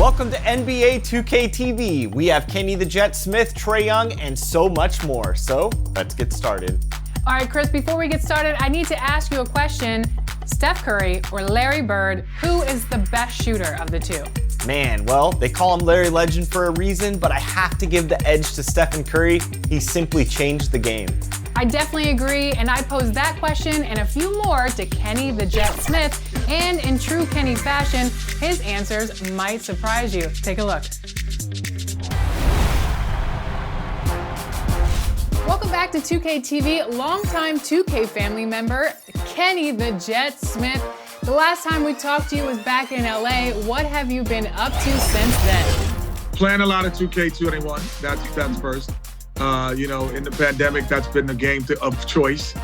Welcome to NBA 2K TV. We have Kenny the Jet Smith, Trae Young, and so much more. So let's get started. All right, Chris, before we get started, I need to ask you a question. Steph Curry or Larry Bird, who is the best shooter of the two? Man, well, they call him Larry Legend for a reason, but I have to give the edge to Stephen Curry. He simply changed the game. I definitely agree, and I posed that question and a few more to Kenny the Jet Smith, and in true Kenny fashion, his answers might surprise you. Take a look. Welcome back to 2K TV, longtime 2K family member, Kenny the Jet Smith. The last time we talked to you was back in LA. What have you been up to since then? Playing a lot of 2K21, that's first. In the pandemic, that's been the game of choice,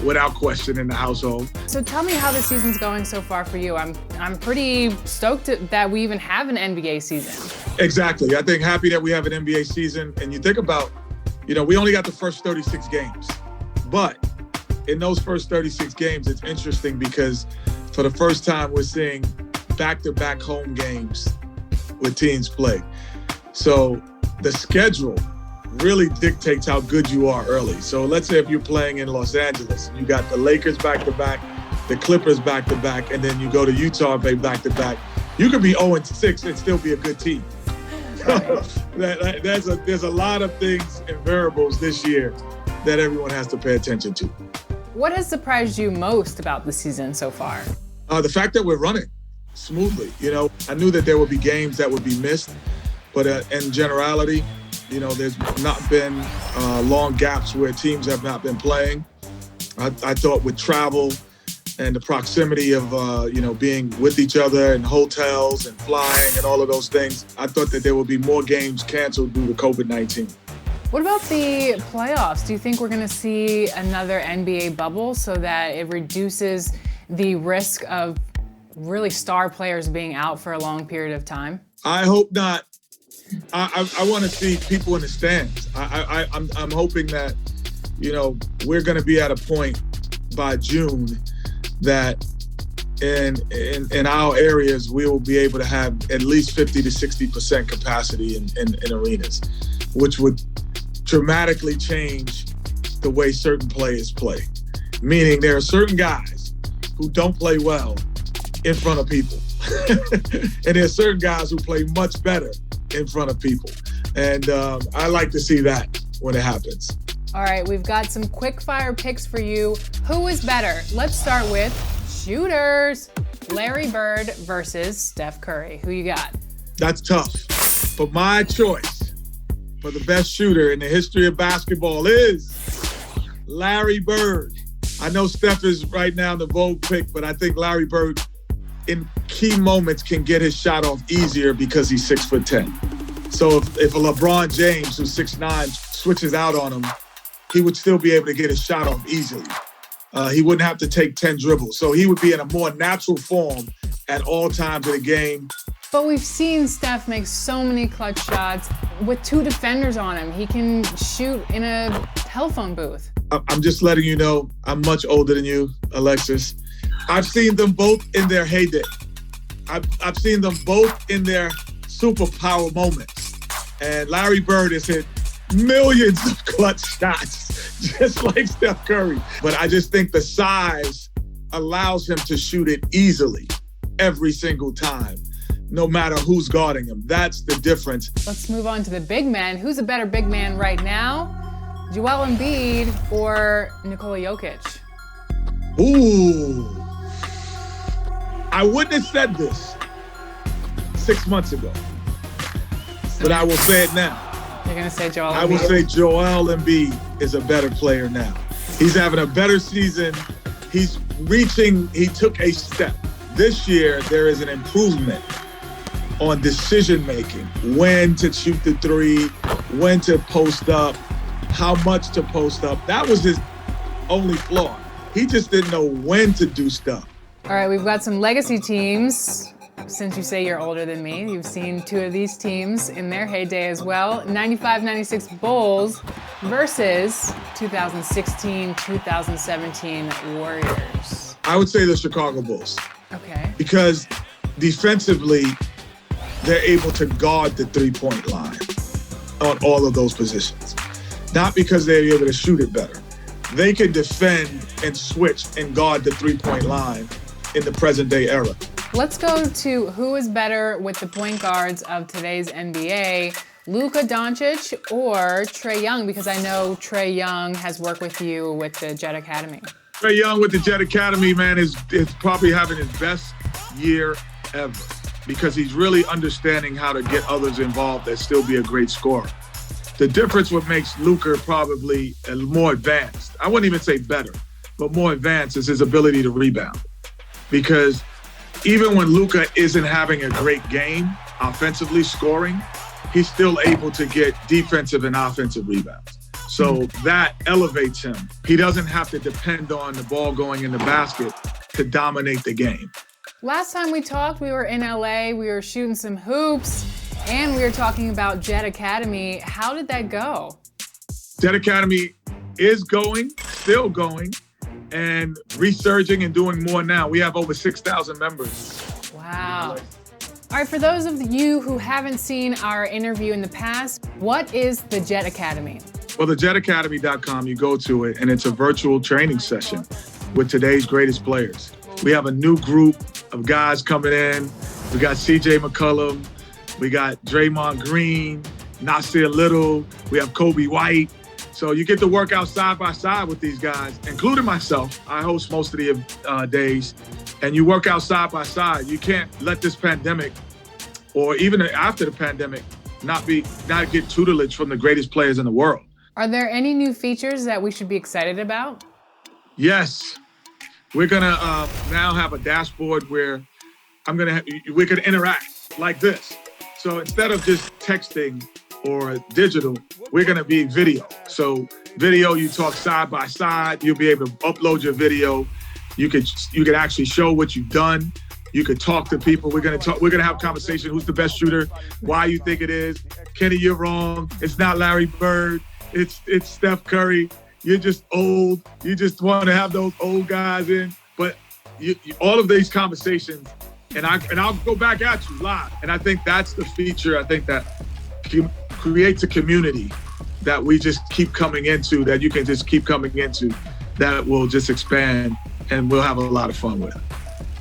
without question in the household. So tell me how the season's going so far for you. I'm pretty stoked that we even have an NBA season. Exactly. I think happy that we have an NBA season. And you think about, we only got the first 36 games. But in those first 36 games, it's interesting because for the first time, we're seeing back-to-back home games with teams play. So the schedule really dictates how good you are early. So let's say if you're playing in Los Angeles, you got the Lakers back-to-back, the Clippers back-to-back, and then you go to Utah and play back-to-back. You could be 0-6 and still be a good team. There's a lot of things and variables this year that everyone has to pay attention to. What has surprised you most about the season so far? The fact that we're running smoothly. I knew that there would be games that would be missed, but in generality, there's not been long gaps where teams have not been playing. I thought with travel and the proximity of, being with each other in hotels and flying and all of those things, I thought that there would be more games canceled due to COVID-19. What about the playoffs? Do you think we're going to see another NBA bubble so that it reduces the risk of really star players being out for a long period of time? I hope not. I want to see people in the stands. I'm hoping that, we're going to be at a point by June that in our areas, we will be able to have at least 50 to 60% capacity in arenas, which would dramatically change the way certain players play. Meaning there are certain guys who don't play well in front of people. And there are certain guys who play much better in front of people. And I like to see that when it happens. All right, we've got some quick fire picks for you. Who is better? Let's start with shooters. Larry Bird versus Steph Curry. Who you got? That's tough. But my choice for the best shooter in the history of basketball is Larry Bird. I know Steph is right now the vogue pick, but I think Larry Bird in key moments can get his shot off easier because he's 6'10". So if a LeBron James, who's 6'9", switches out on him, he would still be able to get his shot off easily. He wouldn't have to take 10 dribbles. So he would be in a more natural form at all times of the game. But we've seen Steph make so many clutch shots with two defenders on him. He can shoot in a telephone booth. I'm just letting you know, I'm much older than you, Alexis. I've seen them both in their heyday. I've seen them both in their superpower moments. And Larry Bird has hit millions of clutch shots, just like Steph Curry. But I just think the size allows him to shoot it easily every single time, no matter who's guarding him. That's the difference. Let's move on to the big man. Who's a better big man right now? Joel Embiid or Nikola Jokic? Ooh. I wouldn't have said this 6 months ago, but I will say it now. You're going to say Joel Embiid? I will say Joel Embiid is a better player now. He's having a better season. He took a step. This year, there is an improvement on decision-making, when to shoot the three, when to post up, how much to post up. That was his only flaw. He just didn't know when to do stuff. All right, we've got some legacy teams. Since you say you're older than me, you've seen two of these teams in their heyday as well. 95-96 Bulls versus 2016-2017 Warriors. I would say the Chicago Bulls. Okay. Because defensively, they're able to guard the three-point line on all of those positions. Not because they're able to shoot it better. They can defend and switch and guard the three-point line in the present-day era. Let's go to who is better with the point guards of today's NBA, Luka Doncic or Trae Young, because I know Trae Young has worked with you with the Jet Academy. Trae Young with the Jet Academy, man, is probably having his best year ever because he's really understanding how to get others involved and still be a great scorer. The difference what makes Luka probably more advanced, I wouldn't even say better, but more advanced is his ability to rebound. Because even when Luka isn't having a great game, offensively scoring, he's still able to get defensive and offensive rebounds. So that elevates him. He doesn't have to depend on the ball going in the basket to dominate the game. Last time we talked, we were in LA, we were shooting some hoops, and we were talking about Jet Academy. How did that go? Jet Academy is going, still going, and resurging and doing more now. We have over 6,000 members. Wow. All right, for those of you who haven't seen our interview in the past, what is the Jet Academy? Well, the jetacademy.com, you go to it, and it's a virtual training session with today's greatest players. We have a new group of guys coming in. We got CJ McCollum. We got Draymond Green, Nasir Little. We have Kobe White. So you get to work out side by side with these guys, including myself. I host most of the days. And you work out side by side. You can't let this pandemic, or even after the pandemic, not get tutelage from the greatest players in the world. Are there any new features that we should be excited about? Yes. We're gonna now have a dashboard where we can interact like this. So instead of just texting or digital, we're gonna be video. So video, you talk side by side. You'll be able to upload your video. You could actually show what you've done. You could talk to people. We're gonna have a conversation. Who's the best shooter? Why you think it is? Kenny, you're wrong. It's not Larry Bird. It's Steph Curry. You're just old. You just want to have those old guys in. But all of these conversations, and I'll go back at you live. And I think that's the feature. I think that creates a community that we just keep coming into. That you can just keep coming into. That will just expand, and we'll have a lot of fun with it.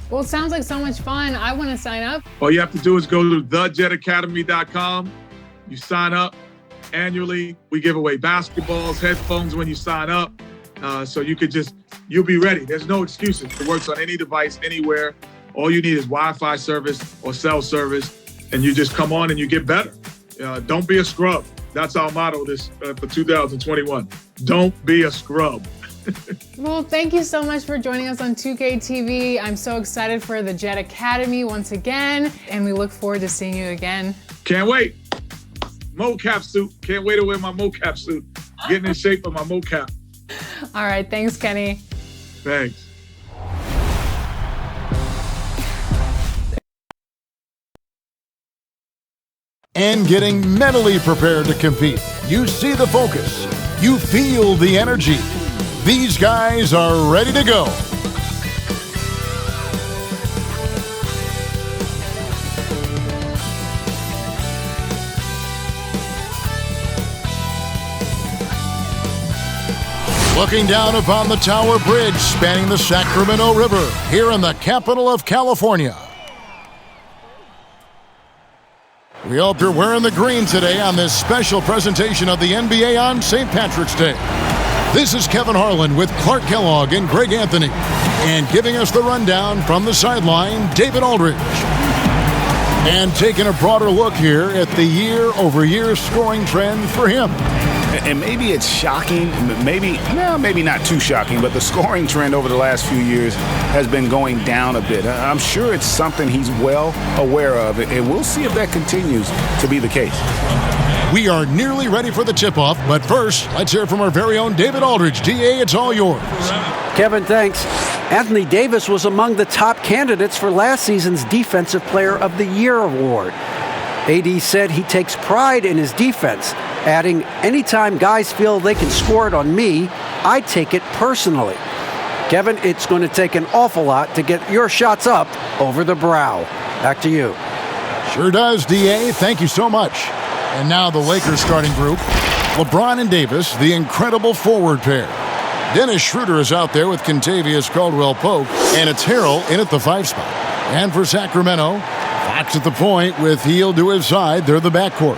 Well, it sounds like so much fun. I want to sign up. All you have to do is go to thejetacademy.com. You sign up. Annually, we give away basketballs, headphones when you sign up. So you'll be ready. There's no excuses. It works on any device, anywhere. All you need is Wi-Fi service or cell service, and you just come on and you get better. Don't be a scrub. That's our motto for 2021. Don't be a scrub. Well, thank you so much for joining us on 2K TV. I'm so excited for the Jet Academy once again, and we look forward to seeing you again. Can't wait. Mocap suit. Can't wait to wear my mocap suit. Getting in shape for my mocap. All right. Thanks, Kenny. Thanks. And getting mentally prepared to compete. You see the focus. You feel the energy. These guys are ready to go. Looking down upon the Tower Bridge spanning the Sacramento River here in the capital of California. We hope you're wearing the green today on this special presentation of the NBA on St. Patrick's Day. This is Kevin Harlan with Clark Kellogg and Greg Anthony. And giving us the rundown from the sideline, David Aldridge. And taking a broader look here at the year-over-year scoring trend for him. And maybe it's shocking, maybe not too shocking, but the scoring trend over the last few years has been going down a bit. I'm sure it's something he's well aware of, and we'll see if that continues to be the case. We are nearly ready for the tip-off, but first, let's hear from our very own David Aldridge. DA, it's all yours. Kevin, thanks. Anthony Davis was among the top candidates for last season's Defensive Player of the Year award. AD said he takes pride in his defense, adding, "Anytime guys feel they can score it on me, I take it personally." Kevin, it's going to take an awful lot to get your shots up over the brow. Back to you. Sure does, DA. Thank you so much. And now the Lakers starting group. LeBron and Davis, the incredible forward pair. Dennis Schroeder is out there with Kentavious Caldwell-Pope, and it's Harrell in at the 5 spot. And for Sacramento, Fox at the point with Hield to his side. They're the backcourt.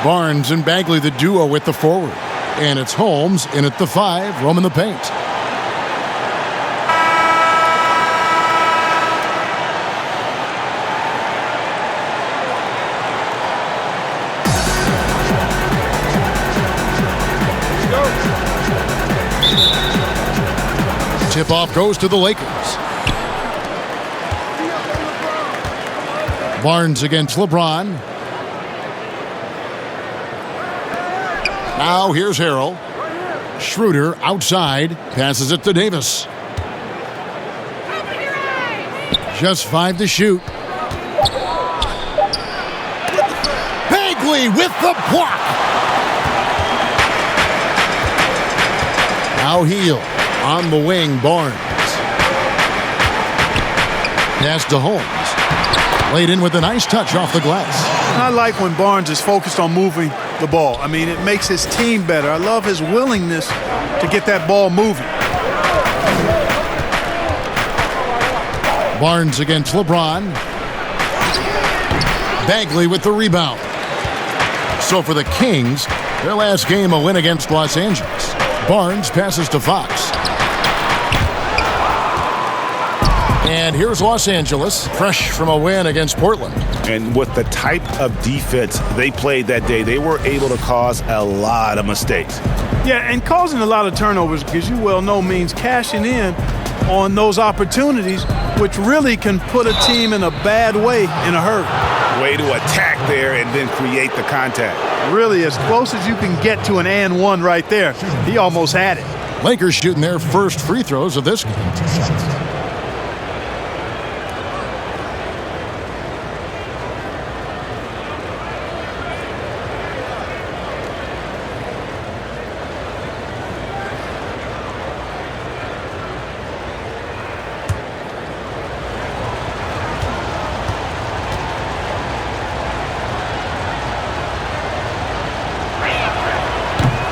Barnes and Bagley the duo with the forward. And it's Holmes in at the 5, roaming the paint. Tip-off goes to the Lakers. Barnes against LeBron. Now here's Harrell. Schroeder outside. Passes it to Davis. Just 5 to shoot. Bagley with the block. Now Hield. On the wing, Barnes. Pass to Holmes. Laid in with a nice touch off the glass. I like when Barnes is focused on moving the ball. I mean, it makes his team better. I love his willingness to get that ball moving. Barnes against LeBron. Bagley with the rebound. So for the Kings, their last game a win against Los Angeles. Barnes passes to Fox. And here's Los Angeles, fresh from a win against Portland. And with the type of defense they played that day, they were able to cause a lot of mistakes. Yeah, and causing a lot of turnovers, as you well know, means cashing in on those opportunities, which really can put a team in a bad way in a hurry. Way to attack there and then create the contact. Really, as close as you can get to an and one right there. He almost had it. Lakers shooting their first free throws of this game.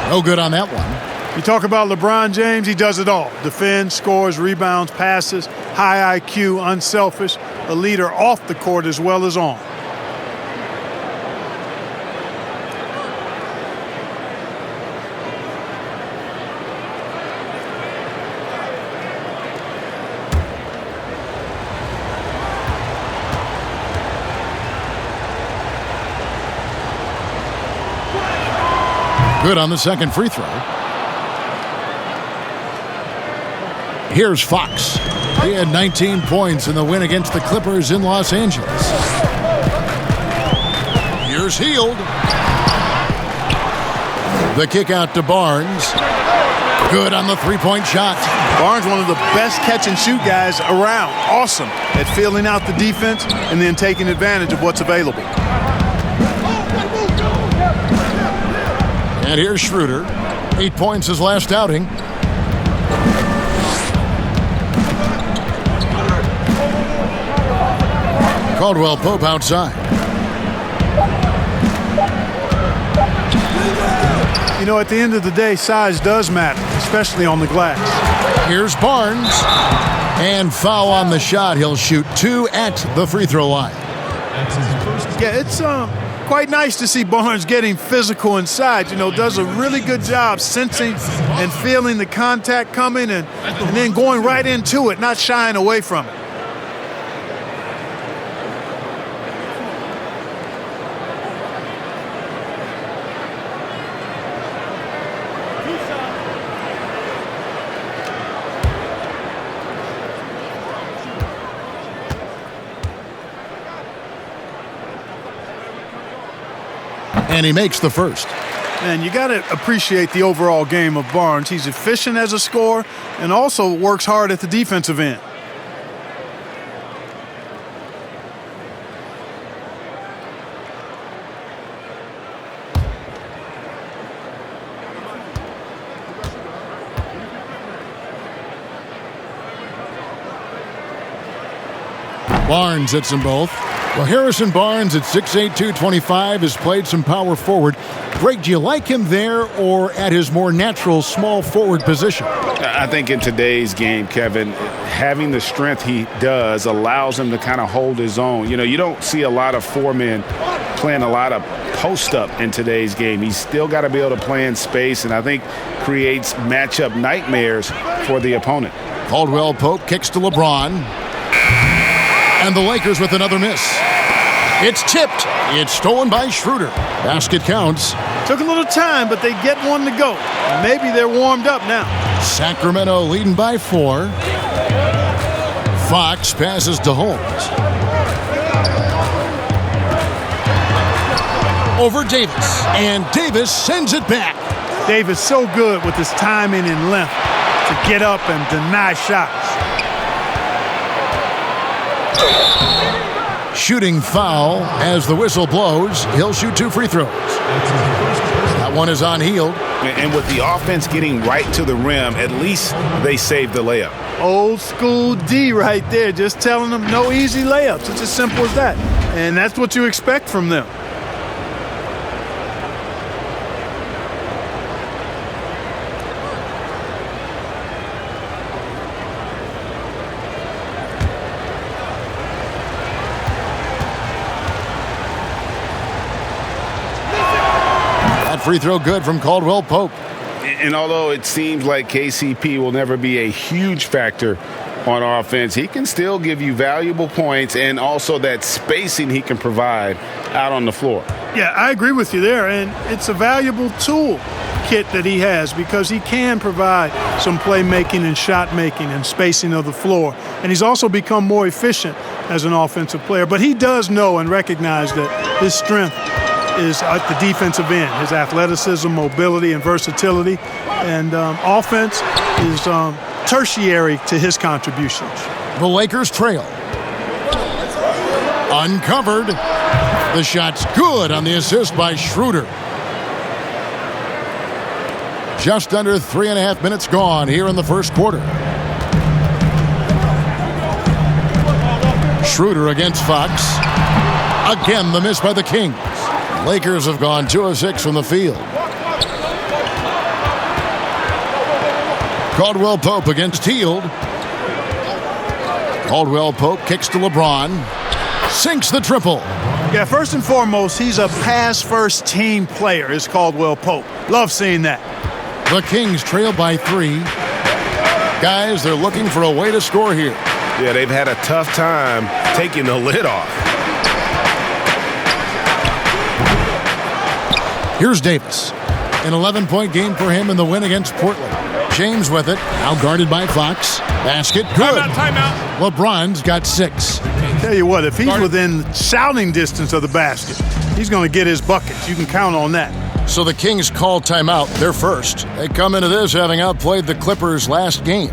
No good on that one. You talk about LeBron James, he does it all. Defends, scores, rebounds, passes, high IQ, unselfish, a leader off the court as well as on. Good on the second free throw. Here's Fox. He had 19 points in the win against the Clippers in Los Angeles. Here's Hield. The kick out to Barnes. Good on the three-point shot. Barnes, one of the best catch-and-shoot guys around. Awesome at filling out the defense and then taking advantage of what's available. And here's Schroeder. 8 points his last outing. Caldwell-Pope outside. You know, at the end of the day, size does matter, especially on the glass. Here's Barnes. And foul on the shot. He'll shoot 2 at the free throw line. Yeah, it's quite nice to see Barnes getting physical inside. You know, does a really good job sensing and feeling the contact coming and then going right into it, not shying away from it. And he makes the first. And you got to appreciate the overall game of Barnes. He's efficient as a scorer and also works hard at the defensive end. Barnes hits them both. Well, Harrison Barnes at 6'8", 225 has played some power forward. Greg, do you like him there or at his more natural small forward position? I think in today's game, Kevin, having the strength he does allows him to kind of hold his own. You know, you don't see a lot of four-men playing a lot of post-up in today's game. He's still got to be able to play in space, and I think creates matchup nightmares for the opponent. Caldwell Pope kicks to LeBron. And the Lakers with another miss. It's tipped. It's stolen by Schroeder. Basket counts. Took a little time, but they get one to go. Maybe they're warmed up now. Sacramento leading by 4. Fox passes to Holmes. Over Davis. And Davis sends it back. Davis so good with his timing and length to get up and deny shots. Shooting foul as the whistle blows. He'll shoot 2 free throws. That one is on Hield. And with the offense getting right to the rim, at least they saved the layup. Old school D right there, just telling them no easy layups. It's as simple as that. And that's what you expect from them. Free throw good from Caldwell Pope. And although it seems like KCP will never be a huge factor on offense, he can still give you valuable points and also that spacing he can provide out on the floor. Yeah, I agree with you there. And it's a valuable tool kit that he has because he can provide some playmaking and shot making and spacing of the floor. And he's also become more efficient as an offensive player. But he does know and recognize that his strength is at the defensive end, his athleticism, mobility, and versatility. And offense is tertiary to his contributions. The Lakers trail. Uncovered. The shot's good on the assist by Schroeder. Just under 3.5 minutes gone here in the first quarter. Schroeder against Fox. Again, the miss by the Kings. Lakers have gone 2 of 6 from the field. Caldwell Pope against Hield. Caldwell Pope kicks to LeBron. Sinks the triple. Yeah, first and foremost, he's a pass-first team player, is Caldwell Pope. Love seeing that. The Kings trail by 3. Guys, they're looking for a way to score here. Yeah, they've had a tough time taking the lid off. Here's Davis. An 11-point game for him in the win against Portland. James with it. Now guarded by Fox. Basket. Good. Timeout. LeBron's got 6. Tell you what, if he's within shouting distance of the basket, he's going to get his buckets. You can count on that. So the Kings call timeout. They're first. They come into this having outplayed the Clippers last game.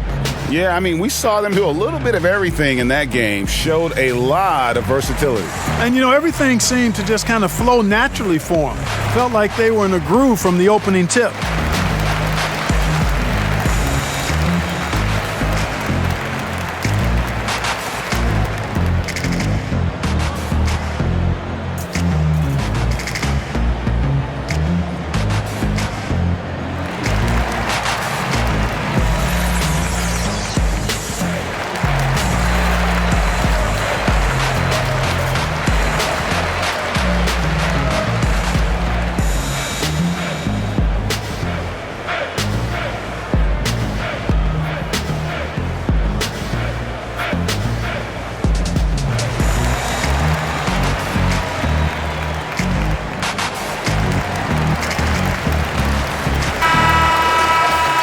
Yeah, I mean, we saw them do a little bit of everything in that game. Showed a lot of versatility. And, you know, everything seemed to just kind of flow naturally for them. Felt like they were in a groove from the opening tip.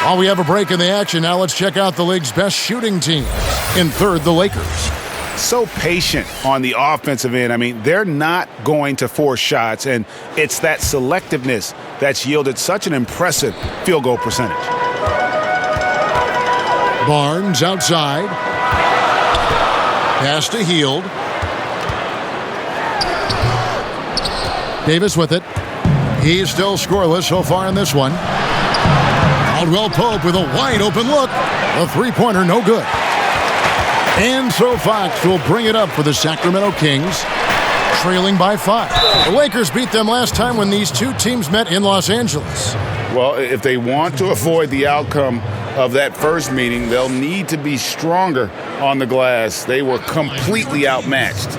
While we have a break in the action, now let's check out the league's best shooting teams. In third, the Lakers. So patient on the offensive end. I mean, they're not going to force shots, and it's that selectiveness that's yielded such an impressive field goal percentage. Barnes outside. Pass to Hield. Davis with it. He's still scoreless so far in this one. Caldwell Pope with a wide open look. A three-pointer, no good. And so Fox will bring it up for the Sacramento Kings. trailing by 5. The Lakers beat them last time when these two teams met in Los Angeles. Well, if they want to avoid the outcome of that first meeting, they'll need to be stronger on the glass. They were completely outmatched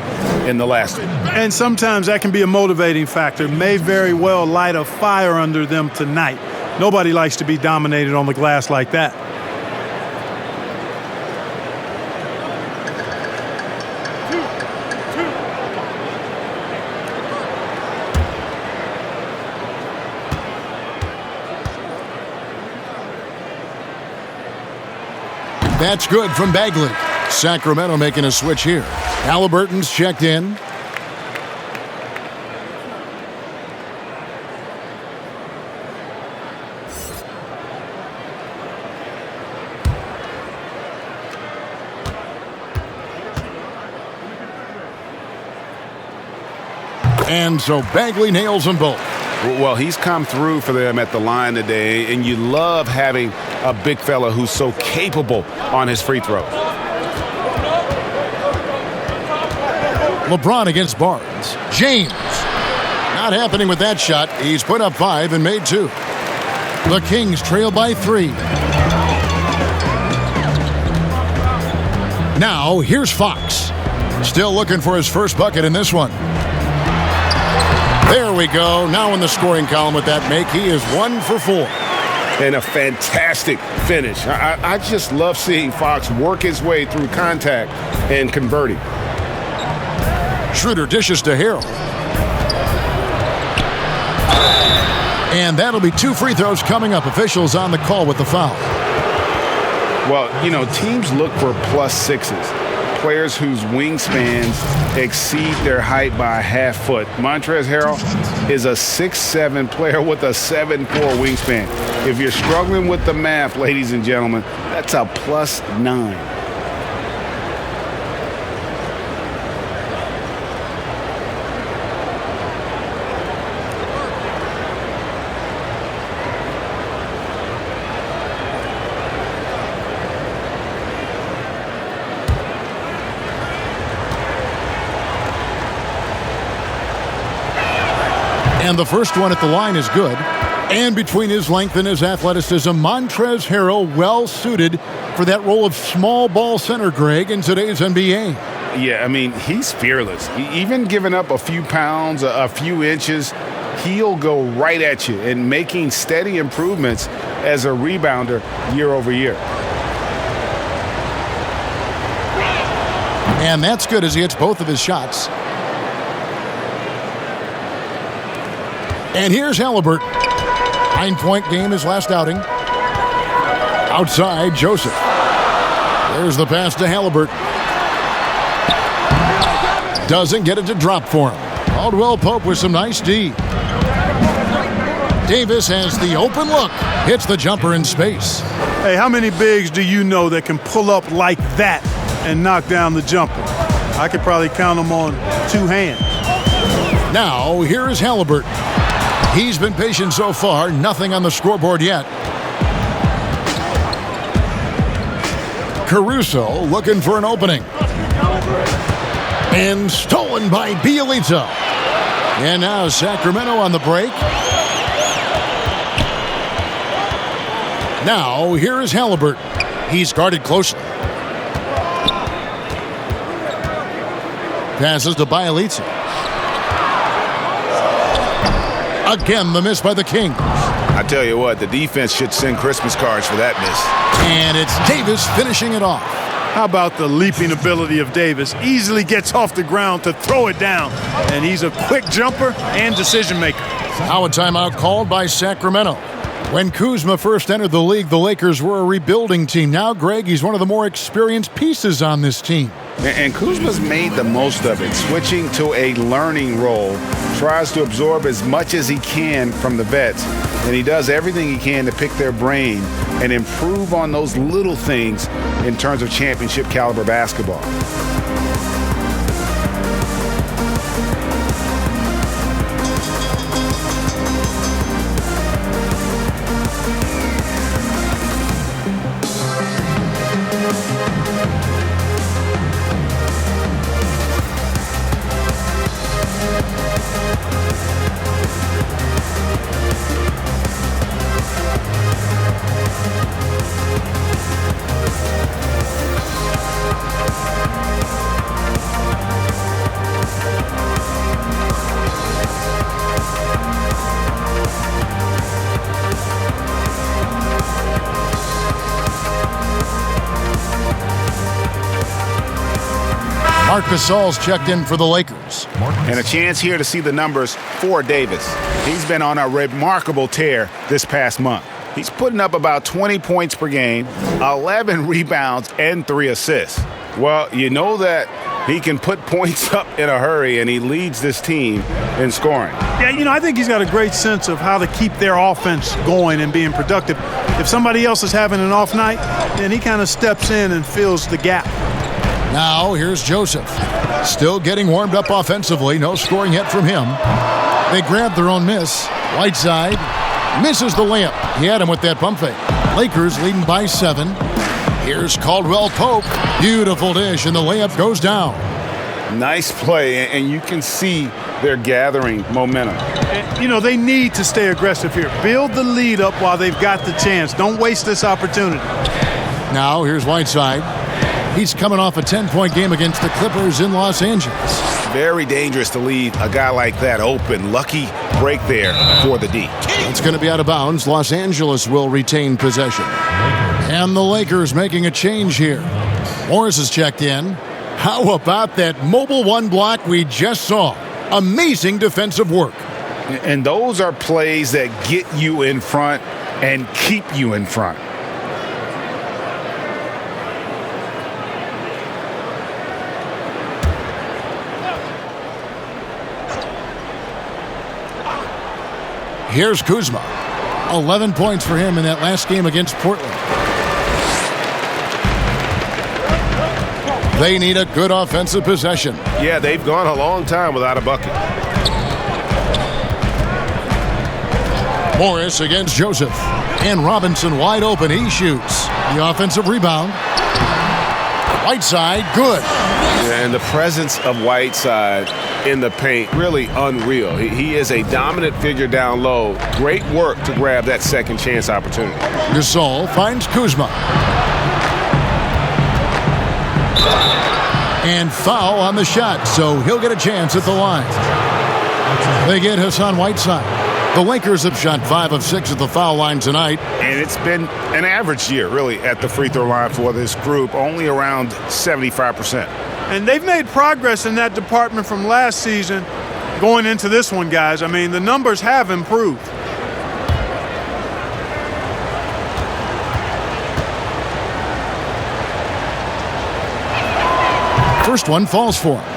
in the last one. And sometimes that can be a motivating factor. May very well light a fire under them tonight. Nobody likes to be dominated on the glass like that. That's good from Bagley. Sacramento making a switch here. Halliburton's checked in. And so Bagley nails them both. Well, he's come through for them at the line today, and you love having a big fella who's so capable on his free throws. LeBron against Barnes. James. Not happening with that shot. He's put up 5 and made 2. The Kings trail by 3. Now, here's Fox. Still looking for his first bucket in this one. There we go. Now in the scoring column with that make, he is 1 for 4. And a fantastic finish. I just love seeing Fox work his way through contact and converting. Schroeder dishes to Harrell. And that'll be 2 free throws coming up. Officials on the call with the foul. Well, you know, teams look for +6s. Players whose wingspans exceed their height by a half foot. Montrezl Harrell is a 6'7" player with a 7'4" wingspan. If you're struggling with the math, ladies and gentlemen, that's a +9. And the first one at the line is good. And between his length and his athleticism, Montrezl Harrell well suited for that role of small ball center, Greg, in today's NBA. Yeah, I mean, he's fearless. Even giving up a few pounds, a few inches, he'll go right at you and making steady improvements as a rebounder year over year. And that's good as he hits both of his shots. And here's Halliburton. 9-point game his last outing. Outside, Joseph. There's the pass to Halliburton. Doesn't get it to drop for him. Caldwell Pope with some nice D. Davis has the open look. Hits the jumper in space. Hey, how many bigs do you know that can pull up like that and knock down the jumper? I could probably count them on 2 hands. Now, here is Halliburton. He's been patient so far. Nothing on the scoreboard yet. Caruso looking for an opening. And stolen by Bielitsa. And now Sacramento on the break. Now, here is Halliburton. He's guarded closely. Passes to Bielitsa. Again, the miss by the Kings. I tell you what, the defense should send Christmas cards for that miss. And it's Davis finishing it off. How about the leaping ability of Davis? Easily gets off the ground to throw it down. And he's a quick jumper and decision maker. Now a timeout called by Sacramento. When Kuzma first entered the league, the Lakers were a rebuilding team. Now, Greg, he's one of the more experienced pieces on this team. And Kuzma's made the most of it, switching to a learning role. Tries to absorb as much as he can from the vets, and he does everything he can to pick their brain and improve on those little things in terms of championship caliber basketball. Marc Gasol's checked in for the Lakers. And a chance here to see the numbers for Davis. He's been on a remarkable tear this past month. He's putting up about 20 points per game, 11 rebounds, and 3 assists. Well, you know that he can put points up in a hurry, and he leads this team in scoring. Yeah, I think he's got a great sense of how to keep their offense going and being productive. If somebody else is having an off night, then he kind of steps in and fills the gap. Now, here's Joseph. Still getting warmed up offensively. No scoring yet from him. They grab their own miss. Whiteside misses the layup. He had him with that pump fake. Lakers leading by 7. Here's Caldwell Pope. Beautiful dish, and the layup goes down. Nice play, and you can see they're gathering momentum. They need to stay aggressive here. Build the lead up while they've got the chance. Don't waste this opportunity. Now, here's Whiteside. He's coming off a 10-point game against the Clippers in Los Angeles. Very dangerous to leave a guy like that open. Lucky break there for the D. It's going to be out of bounds. Los Angeles will retain possession. And the Lakers making a change here. Morris is checked in. How about that mobile one block we just saw? Amazing defensive work. And those are plays that get you in front and keep you in front. Here's Kuzma. 11 points for him in that last game against Portland. They need a good offensive possession. Yeah, they've gone a long time without a bucket. Morris against Joseph. And Robinson wide open. He shoots. The offensive rebound. Whiteside, good. And the presence of Whiteside in the paint, really unreal. He is a dominant figure down low. Great work to grab that second chance opportunity. Gasol finds Kuzma. And foul on the shot, so he'll get a chance at the line. They get Hassan Whiteside. The Lakers have shot 5 of 6 at the foul line tonight. And it's been an average year, really, at the free throw line for this group, only around 75%. And they've made progress in that department from last season going into this one, guys. I mean, the numbers have improved. First one falls for him.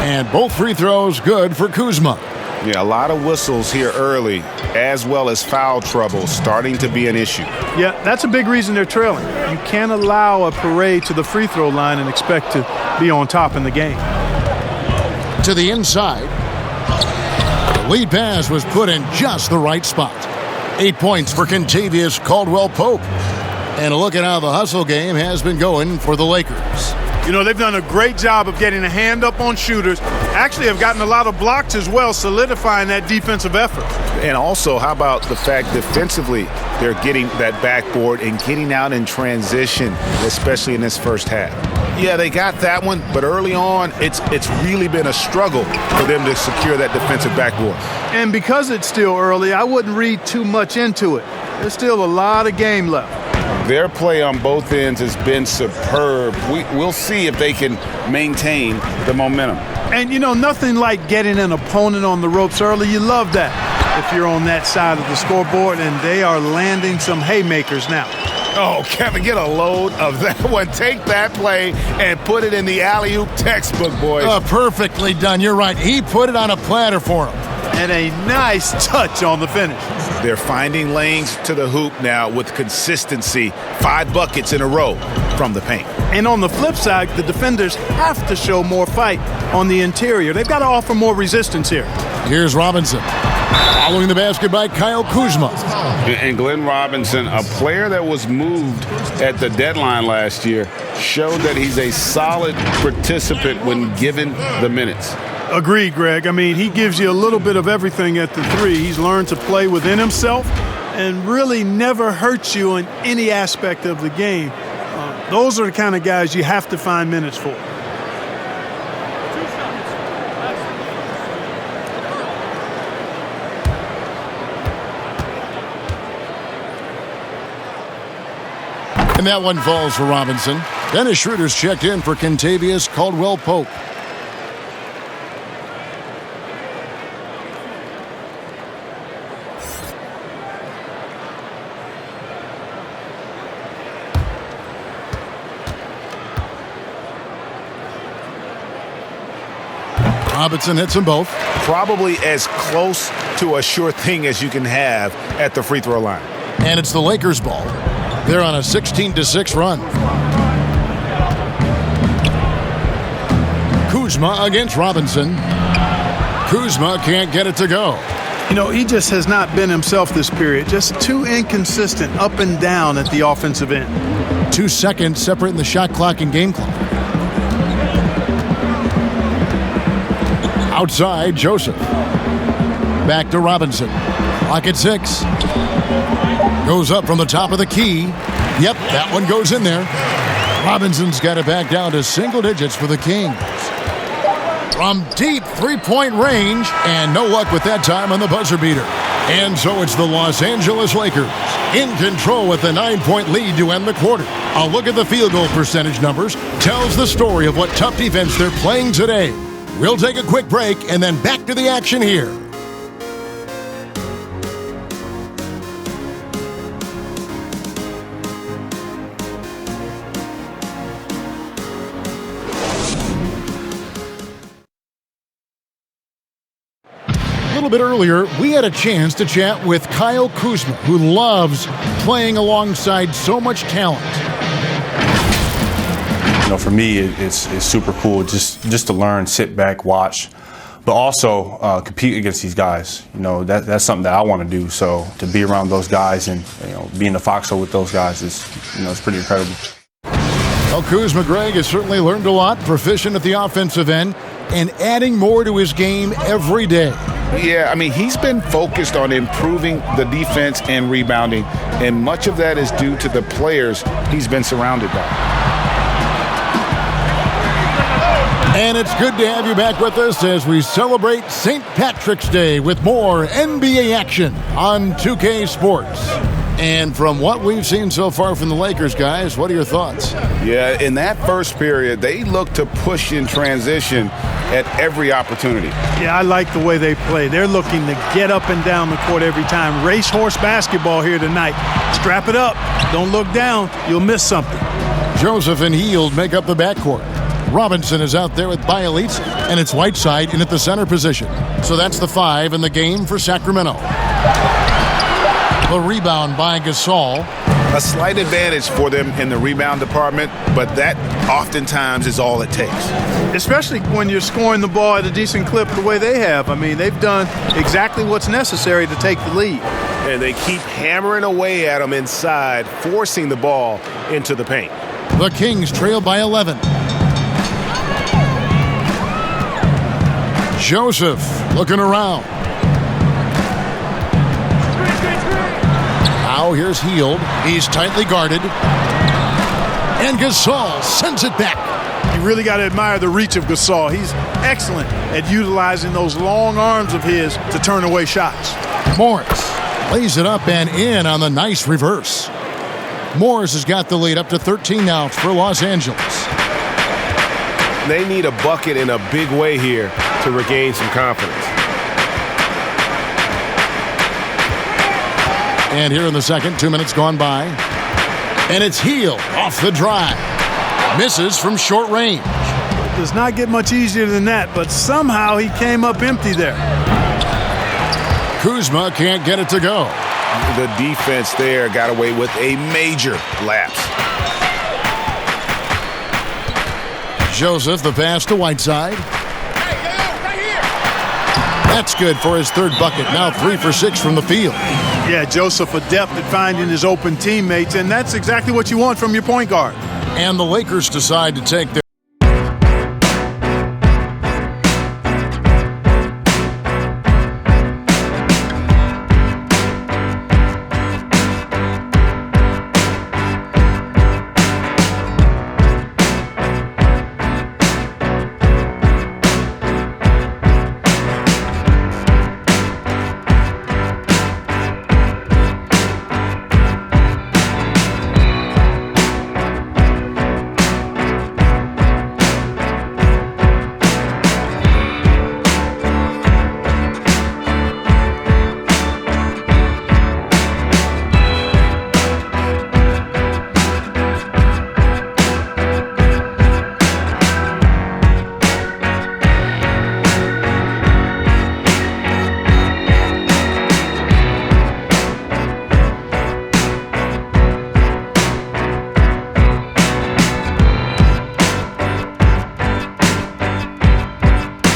And both free throws good for Kuzma. Yeah, a lot of whistles here early, as well as foul trouble starting to be an issue. Yeah, that's a big reason they're trailing. You can't allow a parade to the free throw line and expect to be on top in the game. To the inside. The lead pass was put in just the right spot. 8 points for Kentavious Caldwell-Pope. And a look at how the hustle game has been going for the Lakers. They've done a great job of getting a hand up on shooters. Actually have gotten a lot of blocks as well, solidifying that defensive effort. And also, how about the fact defensively they're getting that backboard and getting out in transition, especially in this first half. Yeah, they got that one, but early on, it's really been a struggle for them to secure that defensive backboard. And because it's still early, I wouldn't read too much into it. There's still a lot of game left. Their play on both ends has been superb. We'll see if they can maintain the momentum. And, nothing like getting an opponent on the ropes early. You love that if you're on that side of the scoreboard, and they are landing some haymakers now. Oh, Kevin, get a load of that one. Take that play and put it in the alley-oop textbook, boys. Perfectly done. You're right. He put it on a platter for him. And a nice touch on the finish. They're finding lanes to the hoop now with consistency. 5 buckets in a row from the paint. And on the flip side, the defenders have to show more fight on the interior. They've got to offer more resistance here. Here's Robinson. Following the basket by Kyle Kuzma. And Glenn Robinson, a player that was moved at the deadline last year, showed that he's a solid participant when given the minutes. Agreed, Greg. I mean, he gives you a little bit of everything at the 3. He's learned to play within himself, and really never hurt you in any aspect of the game. Those are the kind of guys you have to find minutes for. And that one falls for Robinson. Dennis Schroeder's checked in for Kentavious Caldwell-Pope. Robinson hits them both. Probably as close to a sure thing as you can have at the free throw line. And it's the Lakers' ball. They're on a 16-6 run. Kuzma against Robinson. Kuzma can't get it to go. You know, he just has not been himself this period. Just too inconsistent up and down at the offensive end. 2 seconds separating the shot clock and game clock. Outside, Joseph. Back to Robinson. Clock at 6. Goes up from the top of the key. Yep, that one goes in there. Robinson's got it back down to single digits for the Kings. From deep three-point range, and no luck with that time on the buzzer beater. And so it's the Los Angeles Lakers in control with a 9-point lead to end the quarter. A look at the field goal percentage numbers tells the story of what tough defense they're playing today. We'll take a quick break and then back to the action here. A little bit earlier, we had a chance to chat with Kyle Kuzma, who loves playing alongside so much talent. You know, for me, it's super cool just to learn, sit back, watch, but also compete against these guys. You know, that's something that I want to do. So to be around those guys and be in the foxhole with those guys is it's pretty incredible. Well, Kuzma, Greg, has certainly learned a lot, proficient at the offensive end, and adding more to his game every day. Yeah, I mean, he's been focused on improving the defense and rebounding, and much of that is due to the players he's been surrounded by. And it's good to have you back with us as we celebrate St. Patrick's Day with more NBA action on 2K Sports. And from what we've seen so far from the Lakers, guys, what are your thoughts? Yeah, in that first period, they looked to push in transition at every opportunity. Yeah, I like the way they play. They're looking to get up and down the court every time. Racehorse basketball here tonight. Strap it up. Don't look down. You'll miss something. Joseph and Hield make up the backcourt. Robinson is out there with Bielitz, and it's Whiteside in at the center position. So that's the 5 in the game for Sacramento. The rebound by Gasol. A slight advantage for them in the rebound department, but that oftentimes is all it takes. Especially when you're scoring the ball at a decent clip the way they have. I mean, they've done exactly what's necessary to take the lead. And they keep hammering away at them inside, forcing the ball into the paint. The Kings trail by 11. Joseph looking around. Now here's Hield. He's tightly guarded. And Gasol sends it back. You really got to admire the reach of Gasol. He's excellent at utilizing those long arms of his to turn away shots. Morris lays it up and in on the nice reverse. Morris has got the lead up to 13 now for Los Angeles. They need a bucket in a big way here to regain some confidence. And here in the second, 2 minutes gone by. And it's Hield off the drive. Misses from short range. Does not get much easier than that, but somehow he came up empty there. Kuzma can't get it to go. The defense there got away with a major lapse. Joseph, the pass to Whiteside. That's good for his third bucket. Now 3 for 6 from the field. Yeah, Joseph adept at finding his open teammates, and that's exactly what you want from your point guard. And the Lakers decide to take their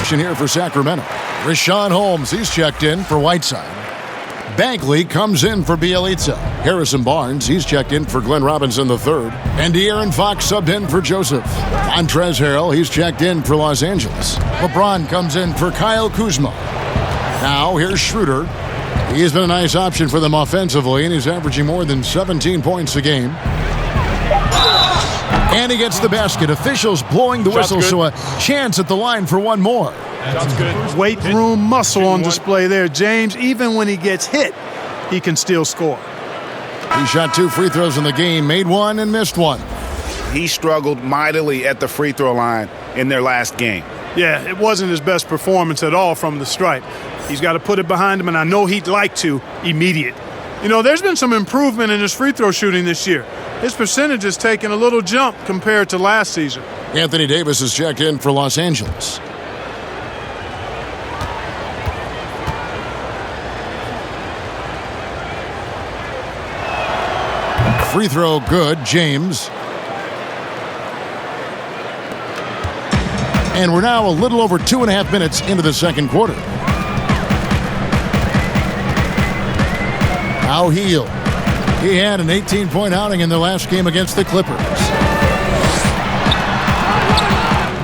action here for Sacramento. Rashawn Holmes, he's checked in for Whiteside. Bagley comes in for Bielitsa. Harrison Barnes, he's checked in for Glenn Robinson III. And De'Aaron Fox subbed in for Joseph. Montrezl Harrell, he's checked in for Los Angeles. LeBron comes in for Kyle Kuzma. Now here's Schroeder. He's been a nice option for them offensively, and he's averaging more than 17 points a game. And he gets the basket. Officials blowing the whistle, so a chance at the line for one more. That's good. Weight room muscle on display there. James, even when he gets hit, he can still score. He shot 2 free throws in the game, made one and missed one. He struggled mightily at the free throw line in their last game. Yeah, it wasn't his best performance at all from the stripe. He's got to put it behind him, and I know he'd like to immediate. You know, there's been some improvement in his free throw shooting this year. His percentage has taken a little jump compared to last season. Anthony Davis is checked in for Los Angeles. Free throw good, James. And we're now a little over 2.5 minutes into the second quarter. Now Hield. He had an 18-point outing in their last game against the Clippers.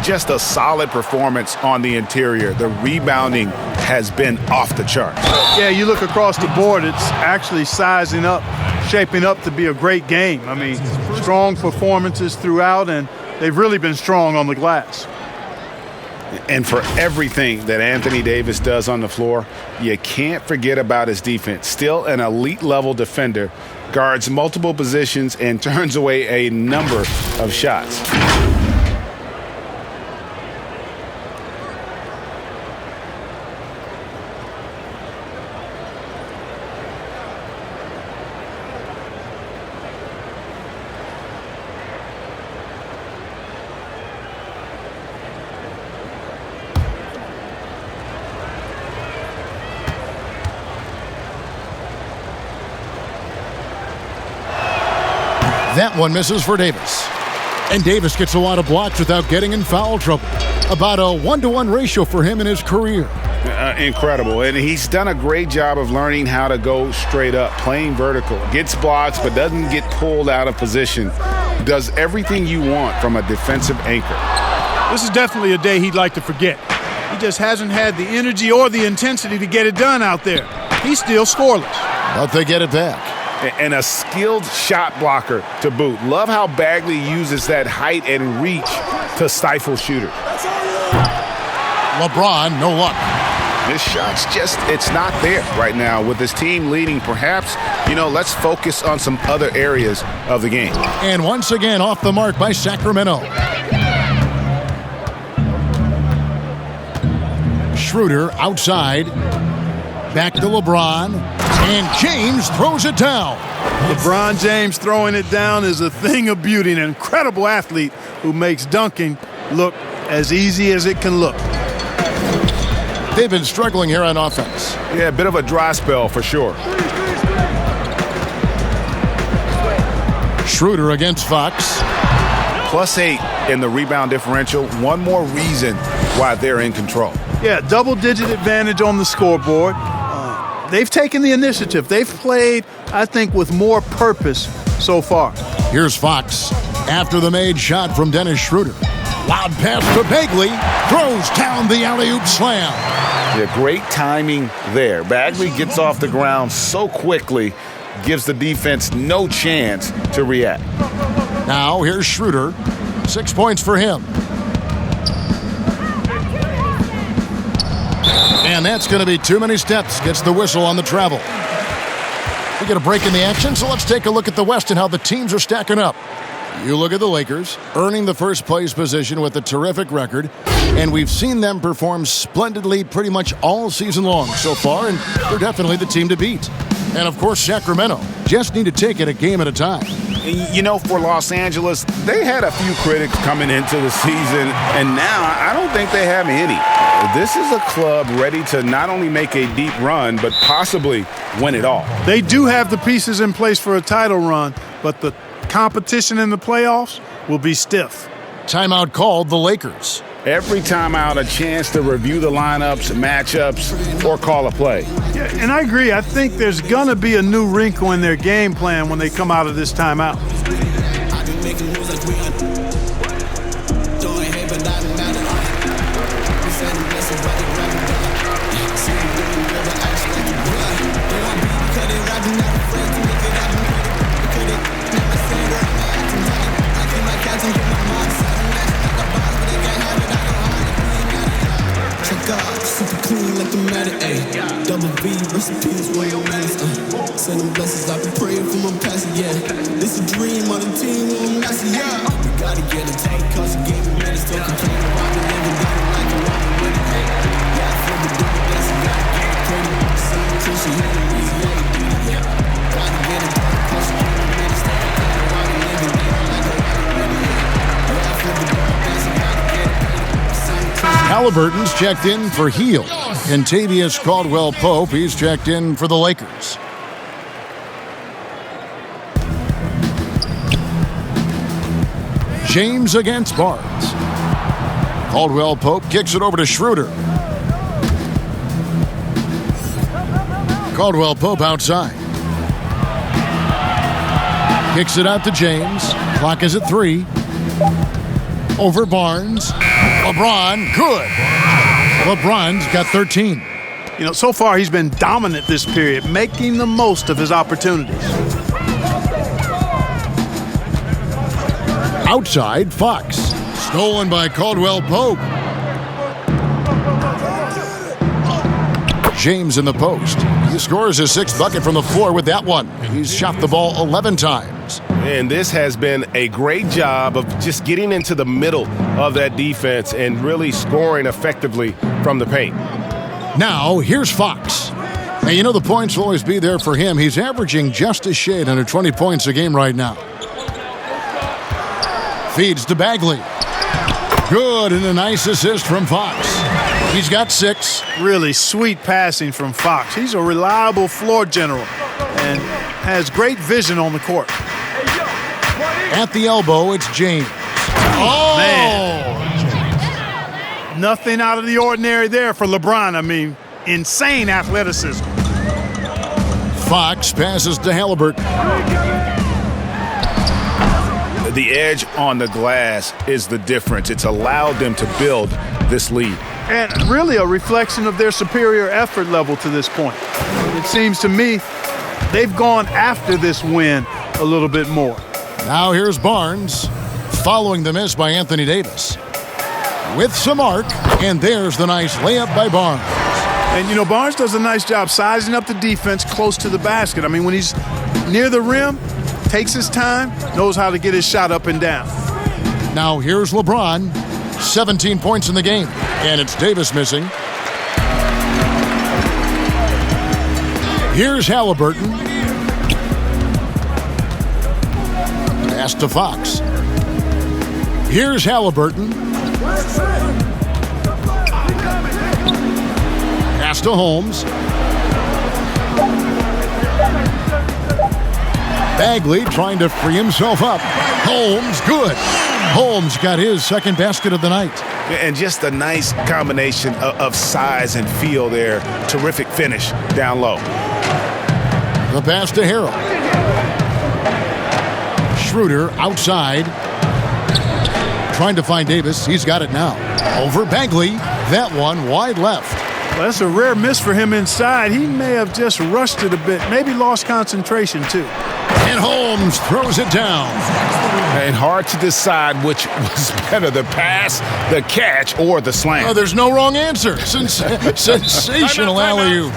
Just a solid performance on the interior. The rebounding has been off the charts. Yeah, you look across the board, it's actually sizing up, shaping up to be a great game. I mean, strong performances throughout, and they've really been strong on the glass. And for everything that Anthony Davis does on the floor, you can't forget about his defense. Still an elite-level defender, guards multiple positions, and turns away a number of shots. That one misses for Davis. And Davis gets a lot of blocks without getting in foul trouble. About a 1-to-1 ratio for him in his career. Incredible. And he's done a great job of learning how to go straight up, playing vertical. Gets blocks, but doesn't get pulled out of position. Does everything you want from a defensive anchor. This is definitely a day he'd like to forget. He just hasn't had the energy or the intensity to get it done out there. He's still scoreless. But they get it back. And a skilled shot blocker to boot. Love how Bagley uses that height and reach to stifle shooters. LeBron, no luck. His shot's just, it's not there right now. With his team leading, perhaps, let's focus on some other areas of the game. And once again, off the mark by Sacramento. Schroeder outside. Back to LeBron. And James throws it down. LeBron James throwing it down is a thing of beauty. An incredible athlete who makes dunking look as easy as it can look. They've been struggling here on offense. Yeah, a bit of a dry spell for sure. Schroeder against Fox. +8 in the rebound differential. One more reason why they're in control. Yeah, double-digit advantage on the scoreboard. They've taken the initiative. They've played, I think, with more purpose so far. Here's Fox. After the made shot from Dennis Schroeder. Loud pass to Bagley. Throws down the alley-oop slam. Yeah, great timing there. Bagley gets off the ground so quickly, gives the defense no chance to react. Now here's Schroeder. 6 points for him. And that's going to be too many steps. Gets the whistle on the travel. We get a break in the action, so let's take a look at the West and how the teams are stacking up. You look at the Lakers, earning the first place position with a terrific record, and we've seen them perform splendidly pretty much all season long so far, and they're definitely the team to beat. And of course, Sacramento just need to take it a game at a time. For Los Angeles, they had a few critics coming into the season, and now I don't think they have any. This is a club ready to not only make a deep run, but possibly win it all. They do have the pieces in place for a title run, but the competition in the playoffs will be stiff. Timeout called the Lakers. Every time out, a chance to review the lineups, matchups, or call a play. Yeah, and I agree. I think there's going to be a new wrinkle in their game plan when they come out of this timeout. Super clean like the matter, ayy. Double V recipes, way on sending blessings, I've been praying for my pastor, yeah. This a dream on the team, on master, yeah. We gotta get it tight, cause the game minutes, don't complain about the living, gotta like it, want to win it, ayy. Yeah, I feel the double blessing, gotta get it credit. Same Christian, hit it easy, yeah. Gotta get it done, cause the game minutes, don't complain about the living, gotta like it, want to win it, ayy. Yeah, I feel the double blessing, gotta get it, same Christian. Halliburton's checked in for Heel. Kentavious Caldwell-Pope, he's checked in for the Lakers. James against Barnes. Caldwell-Pope kicks it over to Schroeder. Caldwell-Pope outside. Kicks it out to James. Clock is at 3. Over Barnes. LeBron, good. LeBron's got 13. You know, so far he's been dominant this period, making the most of his opportunities. Outside, Fox. Stolen by Caldwell-Pope. James in the post. He scores his 6th bucket from the floor with that one. He's shot the ball 11 times. And this has been a great job of just getting into the middle of that defense and really scoring effectively from the paint. Now, here's Fox. And you know the points will always be there for him. He's averaging just a shade under 20 points a game right now. Feeds to Bagley. Good, and a nice assist from Fox. He's got 6. Really sweet passing from Fox. He's a reliable floor general and has great vision on the court. At the elbow, it's James. Oh! Man. Nothing out of the ordinary there for LeBron. I mean, insane athleticism. Fox passes to Halliburton. The edge on the glass is the difference. It's allowed them to build this lead. And really a reflection of their superior effort level to this point. It seems to me they've gone after this win a little bit more. Now here's Barnes, following the miss by Anthony Davis. With some arc, and there's the nice layup by Barnes. And, you know, Barnes does a nice job sizing up the defense close to the basket. I mean, when he's near the rim, takes his time, knows how to get his shot up and down. Now here's LeBron, 17 points in the game, and it's Davis missing. Here's Halliburton. Pass to Fox. Here's Halliburton. Pass to Holmes. Bagley trying to free himself up. Holmes, good. Holmes got his 2nd basket of the night. And just a nice combination of size and feel there. Terrific finish down low. The pass to Harrell. Schroeder outside. Trying to find Davis. He's got it now. Over Bagley. That one wide left. Well, that's a rare miss for him inside. He may have just rushed it a bit. Maybe lost concentration, too. And Holmes throws it down. And hard to decide which was better, the pass, the catch, or the slam. Oh, there's no wrong answer. Sensational alley-oop.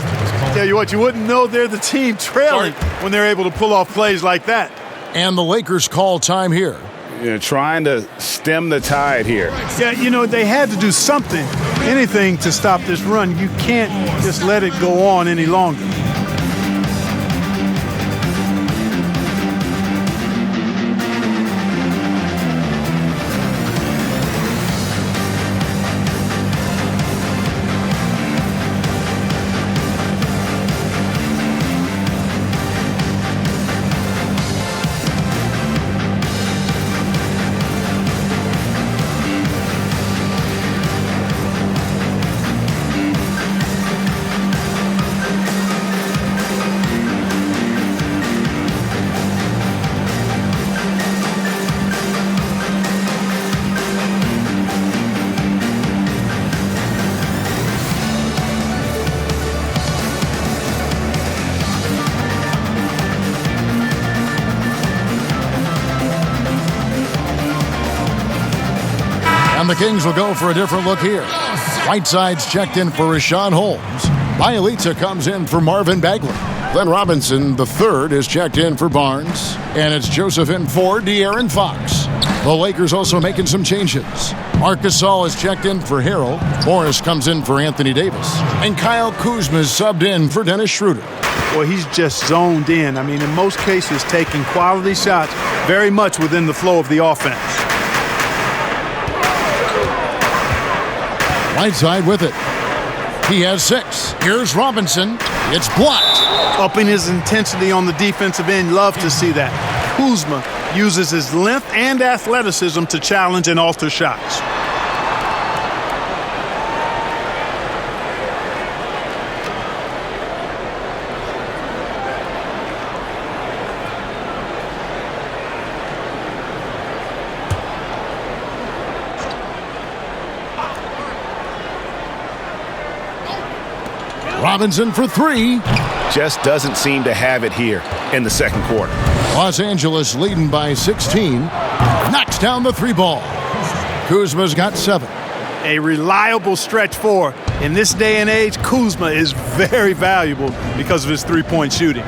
Tell you what, you wouldn't know they're the team trailing when they're able to pull off plays like that. And the Lakers call time here. You're trying to stem the tide here. Yeah, you know, they had to do something, anything to stop this run. You can't just let it go on any longer. And the Kings will go for a different look here. Whiteside's checked in for Rashawn Holmes. Bielitsa comes in for Marvin Bagley. Glenn Robinson, the third, is checked in for Barnes. And it's Joseph in for De'Aaron Fox. The Lakers also making some changes. Marc Gasol is checked in for Harrell. Morris comes in for Anthony Davis. And Kyle Kuzma is subbed in for Dennis Schroeder. Well, he's just zoned in. I mean, in most cases, taking quality shots very much within the flow of the offense. Whiteside with it. He has 6. Here's Robinson. It's blocked. Upping his intensity on the defensive end. Love to see that. Kuzma uses his length and athleticism to challenge and alter shots. Robinson for 3. Just doesn't seem to have it here in the second quarter. Los Angeles leading by 16. Knocks down the 3 ball. Kuzma's got 7. A reliable stretch 4. In this day and age, Kuzma is very valuable because of his three-point shooting.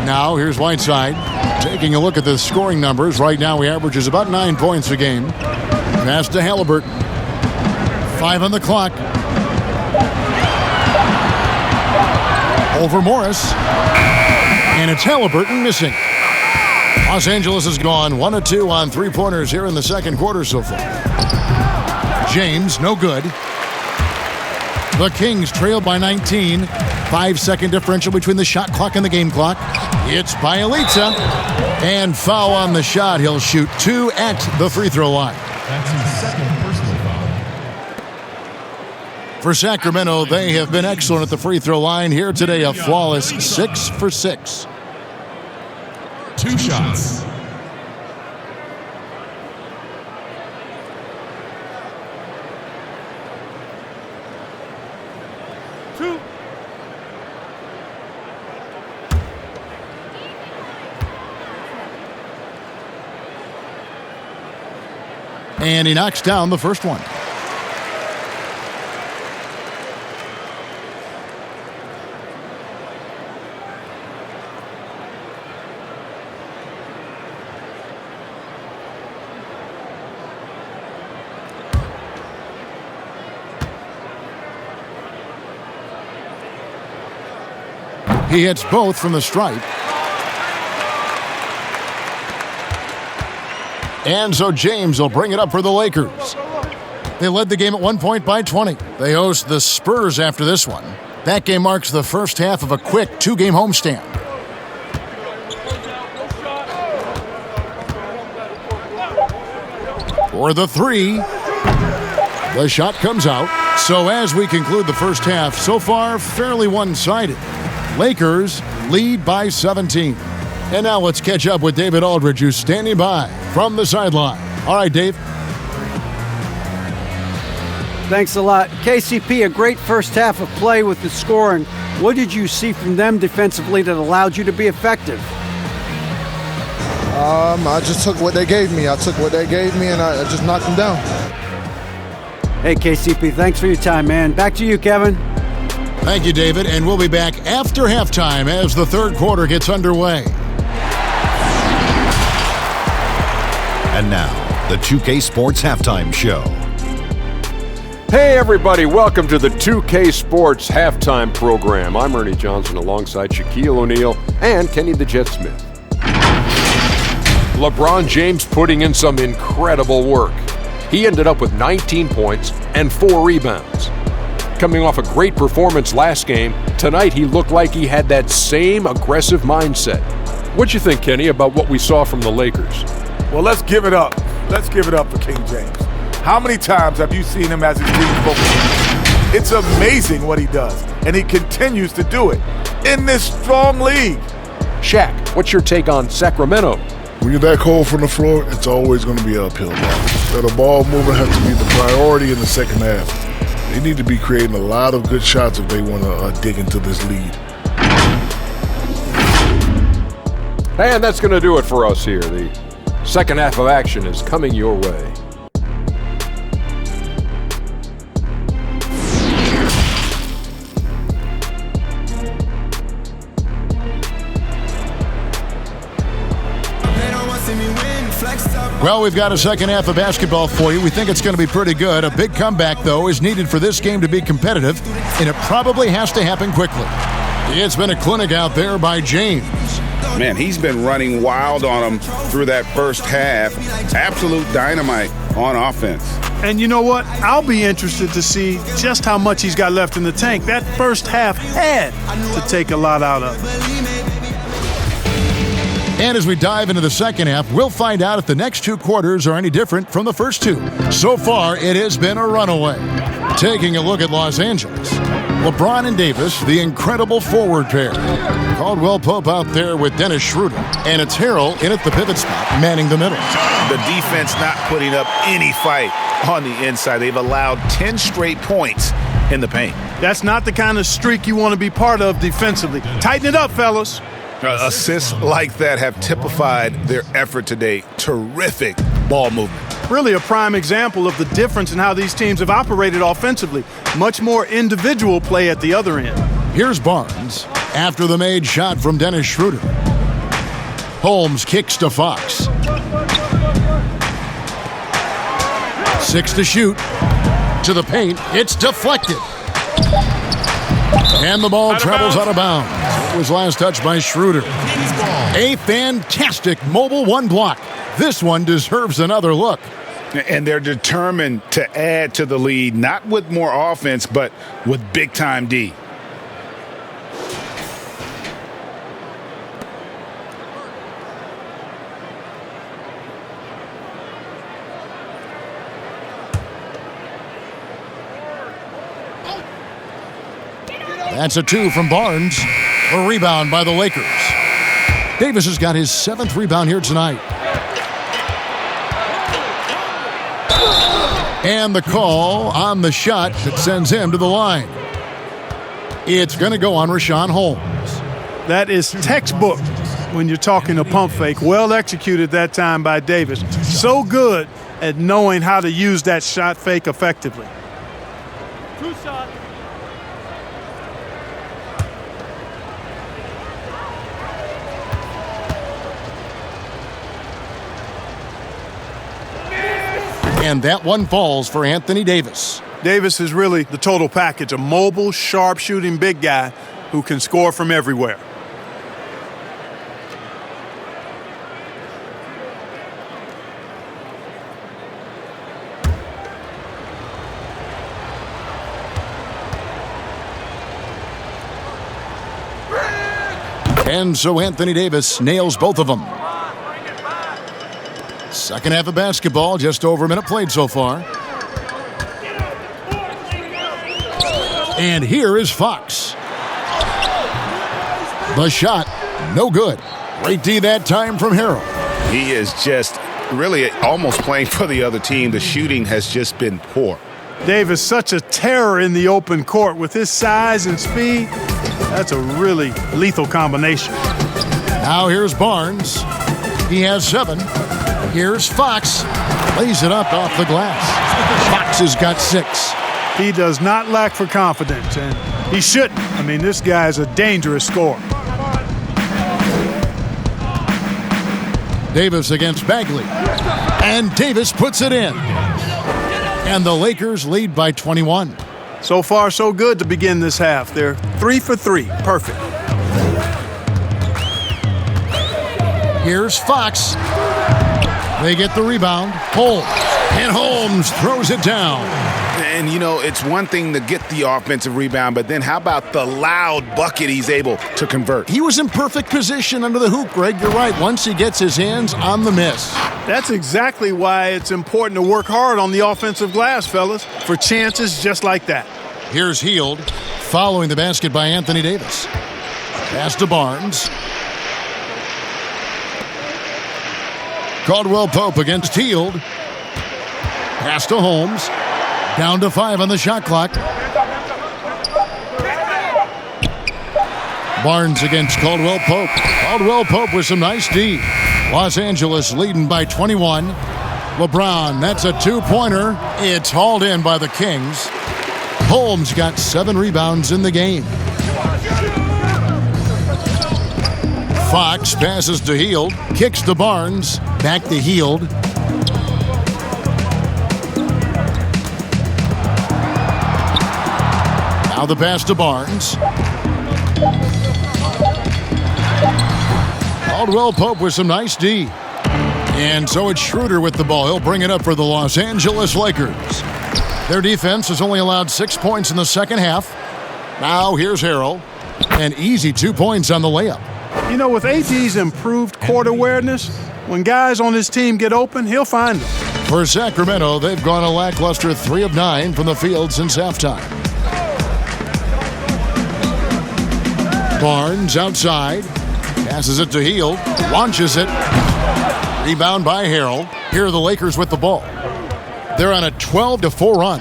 Now here's Whiteside. Taking a look at the scoring numbers. Right now he averages about 9 points a game. Pass to Halliburton. 5 on the clock. Over Morris. And it's Halliburton missing. Los Angeles has gone 1 of 2 on 3-pointers here in the second quarter so far. James, no good. The Kings trail by 19. 5-second differential between the shot clock and the game clock. It's Bielitsa. And foul on the shot. He'll shoot 2 at the free throw line. That's his second personal foul. For Sacramento, they have been excellent at the free throw line. Here today, a flawless 6 for 6. 2 shots. And he knocks down the first one. He hits both from the stripe. And so James will bring it up for the Lakers. They led the game at 1 point by 20. They host the Spurs after this one. That game marks the first half of a quick 2-game homestand. For the 3. The shot comes out. So as we conclude the first half, so far fairly one-sided. Lakers lead by 17. And now let's catch up with David Aldridge, who's standing by from the sideline. All right, Dave. Thanks a lot. KCP, a great first half of play with the scoring. What did you see from them defensively that allowed you to be effective? I just took what they gave me. I and I just knocked them down. Hey, KCP, thanks for your time, man. Back to you, Kevin. Thank you, David, and we'll be back after halftime as the third quarter gets underway. And now, the 2K Sports Halftime Show. Hey, everybody, welcome to the 2K Sports Halftime Program. I'm Ernie Johnson alongside Shaquille O'Neal and Kenny the Jet Smith. LeBron James putting in some incredible work. He ended up with 19 points and 4 rebounds. Coming off a great performance last game, tonight he looked like he had that same aggressive mindset. What'd you think, Kenny, about what we saw from the Lakers? Well, let's give it up. Let's give it up for King James. How many times have you seen him as his team focuses? It's amazing what he does, and he continues to do it in this strong league. Shaq, what's your take on Sacramento? When you're that cold from the floor, it's always going to be an uphill battle. So the ball movement has to be the priority in the second half. They need to be creating a lot of good shots if they want to dig into this lead. And that's going to do it for us here. The Second half of action is coming your way. Well, we've got a second half of basketball for you. We think it's going to be pretty good. A big comeback, though, is needed for this game to be competitive, and it probably has to happen quickly. It's been a clinic out there by James. Man, he's been running wild on them through that first half. Absolute dynamite on offense. And you know what? I'll be interested to see just how much he's got left in the tank. That first half had to take a lot out of it. And as we dive into the second half, we'll find out if the next two quarters are any different from the first two. So far, it has been a runaway. Taking a look at Los Angeles, LeBron and Davis, the incredible forward pair. Caldwell Pope out there with Dennis Schroeder. And it's Harrell in at the pivot spot, manning the middle. The defense not putting up any fight on the inside. They've allowed 10 straight points in the paint. That's not the kind of streak you want to be part of defensively. Tighten it up, fellas. Assists like that have typified their effort today. Terrific ball movement. Really a prime example of the difference in how these teams have operated offensively. Much more individual play at the other end. Here's Barnes after the made shot from Dennis Schroeder. Holmes kicks to Fox. 6 to shoot. To the paint. It's deflected. And the ball travels out of bounds. It was last touched by Schroeder. A fantastic mobile one block. This one deserves another look. And they're determined to add to the lead, not with more offense, but with big-time D. That's a 2 from Barnes. A rebound by the Lakers. Davis has got his 7th rebound here tonight. And the call on the shot that sends him to the line. It's going to go on Rashawn Holmes. That is textbook when you're talking a pump fake. Well executed that time by Davis. So good at knowing how to use that shot fake effectively. 2 shots. And that one falls for Anthony Davis. Davis is really the total package, a mobile, sharp-shooting big guy who can score from everywhere. And so Anthony Davis nails both of them. Second half of basketball, just over a minute played so far. And here is Fox. The shot, no good. Great D that time from Harrell. He is just really almost playing for the other team. The shooting has just been poor. Davis, such a terror in the open court with his size and speed. That's a really lethal combination. Now here's Barnes. He has 7. Here's Fox. Lays it up off the glass. Fox has got 6. He does not lack for confidence, and he shouldn't. I mean, this guy is a dangerous scorer. Davis against Bagley. And Davis puts it in. And the Lakers lead by 21. So far, so good to begin this half. They're 3 for 3. Perfect. Here's Fox. They get the rebound. Holmes. And Holmes throws it down. And, you know, it's one thing to get the offensive rebound, but then how about the loud bucket he's able to convert? He was in perfect position under the hoop, Greg. You're right. Once he gets his hands on the miss. That's exactly why it's important to work hard on the offensive glass, fellas, for chances just like that. Here's Hield following the basket by Anthony Davis. Pass to Barnes. Caldwell Pope against Hield. Pass to Holmes. Down to 5 on the shot clock. Barnes against Caldwell Pope. Caldwell Pope with some nice D. Los Angeles leading by 21. LeBron, that's a two-pointer. It's hauled in by the Kings. Holmes got 7 rebounds in the game. Fox passes to Hield, kicks to Barnes, back to Hield. Now the pass to Barnes. Caldwell Pope with some nice D. And so it's Schroeder with the ball. He'll bring it up for the Los Angeles Lakers. Their defense has only allowed 6 points in the second half. Now here's Harrell. An easy 2 points on the layup. You know, with AD's improved court awareness, when guys on his team get open, he'll find them. For Sacramento, they've gone a lackluster 3 of 9 from the field since halftime. Barnes outside. Passes it to Hield. Launches it. Rebound by Harrell. Here are the Lakers with the ball. They're on a 12-4 run.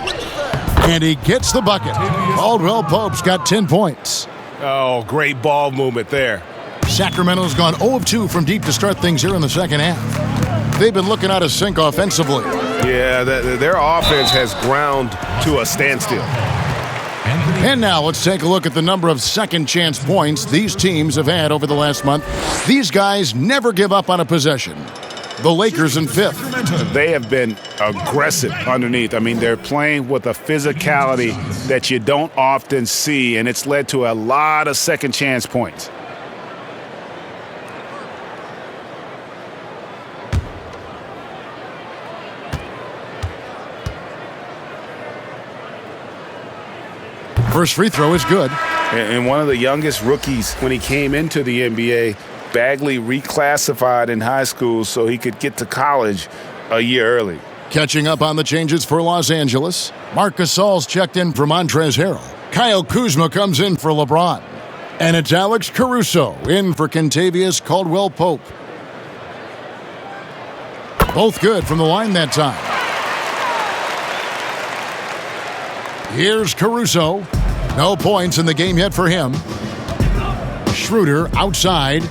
And he gets the bucket. Caldwell Pope's got 10 points. Oh, great ball movement there. Sacramento's gone 0 of 2 from deep to start things here in the second half. They've been looking out of sync offensively. Yeah, their offense has ground to a standstill. And now let's take a look at the number of second chance points these teams have had over the last month. These guys never give up on a possession. The Lakers in 5th. They have been aggressive underneath. I mean, they're playing with a physicality that you don't often see, and it's led to a lot of second chance points. First free throw is good. And one of the youngest rookies when he came into the NBA, Bagley reclassified in high school so he could get to college a year early. Catching up on the changes for Los Angeles. Marc Gasol's checked in for Montrezl Harrell. Kyle Kuzma comes in for LeBron. And it's Alex Caruso in for Kentavious Caldwell-Pope. Both good from the line that time. Here's Caruso. No points in the game yet for him. Schroeder outside.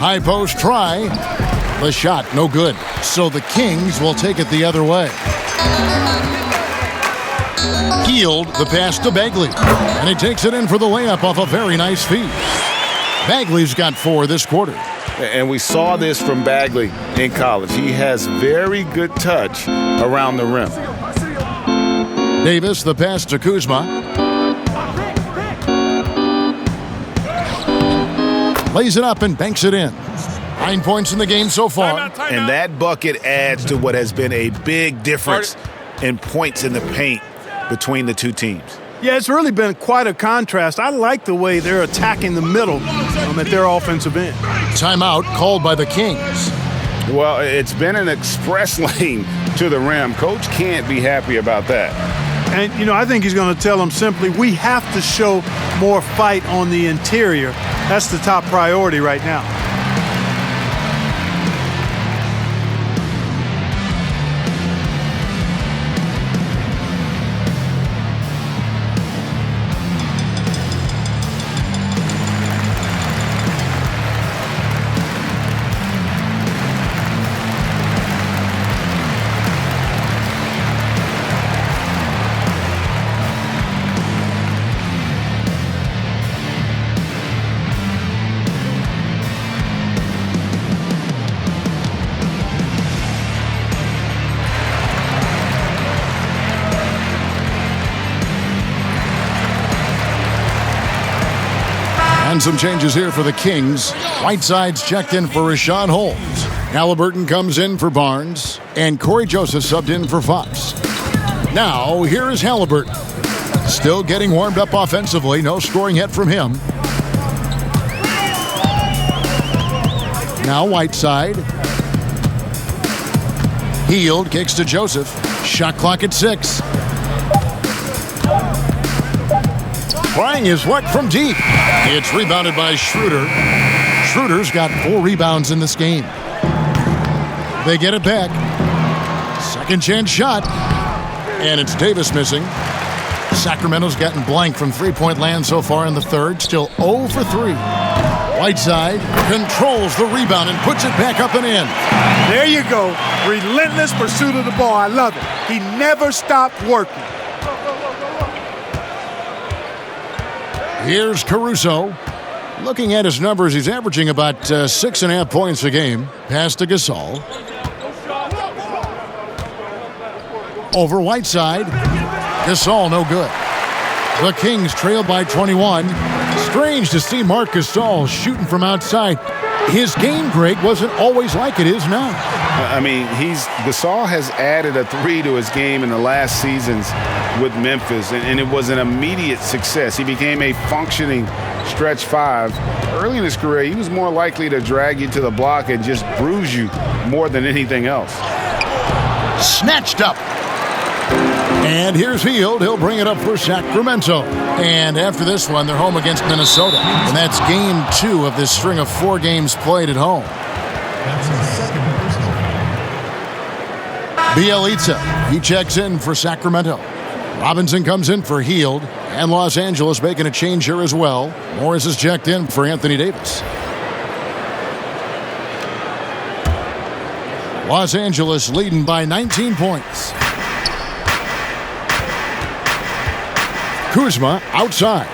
High post try. The shot no good. So the Kings will take it the other way. Hield the pass to Bagley. And he takes it in for the layup off a very nice feed. Bagley's got 4 this quarter. And we saw this from Bagley in college. He has very good touch around the rim. Davis, the pass to Kuzma. Lays it up and banks it in. 9 points in the game so far. And that bucket adds to what has been a big difference in points in the paint between the two teams. Yeah, it's really been quite a contrast. I like the way they're attacking the middle at their offensive end. Timeout called by the Kings. Well, it's been an express lane to the rim. Coach can't be happy about that. And, you know, I think he's going to tell them simply, we have to show more fight on the interior. That's the top priority right now. And some changes here for the Kings. Whiteside's checked in for Rashawn Holmes. Halliburton comes in for Barnes. And Corey Joseph subbed in for Fox. Now, here is Halliburton. Still getting warmed up offensively. No scoring yet from him. Now Whiteside. Hield kicks to Joseph. Shot clock at 6. Trying his luck from deep. It's rebounded by Schroeder. Schroeder's got 4 rebounds in this game. They get it back. Second chance shot. And it's Davis missing. Sacramento's gotten blank from three-point land so far in the third. Still 0 for 3. Whiteside controls the rebound and puts it back up and in. There you go. Relentless pursuit of the ball. I love it. He never stopped working. Here's Caruso. Looking at his numbers, he's averaging about 6.5 points a game. Pass to Gasol. Over Whiteside. Gasol no good. The Kings trail by 21. Strange to see Marc Gasol shooting from outside. His game, Greg, wasn't always like it is now. I mean, Gasol has added a 3 to his game in the last seasons with Memphis, and it was an immediate success. He became a functioning stretch 5. Early in his career, he was more likely to drag you to the block and just bruise you more than anything else. Snatched up. And here's Hield. He'll bring it up for Sacramento. And after this one, they're home against Minnesota. And that's game 2 of this string of 4 games played at home. Bielitsa, he checks in for Sacramento. Robinson comes in for Hield. And Los Angeles making a change here as well. Morris is checked in for Anthony Davis. Los Angeles leading by 19 points. Kuzma outside.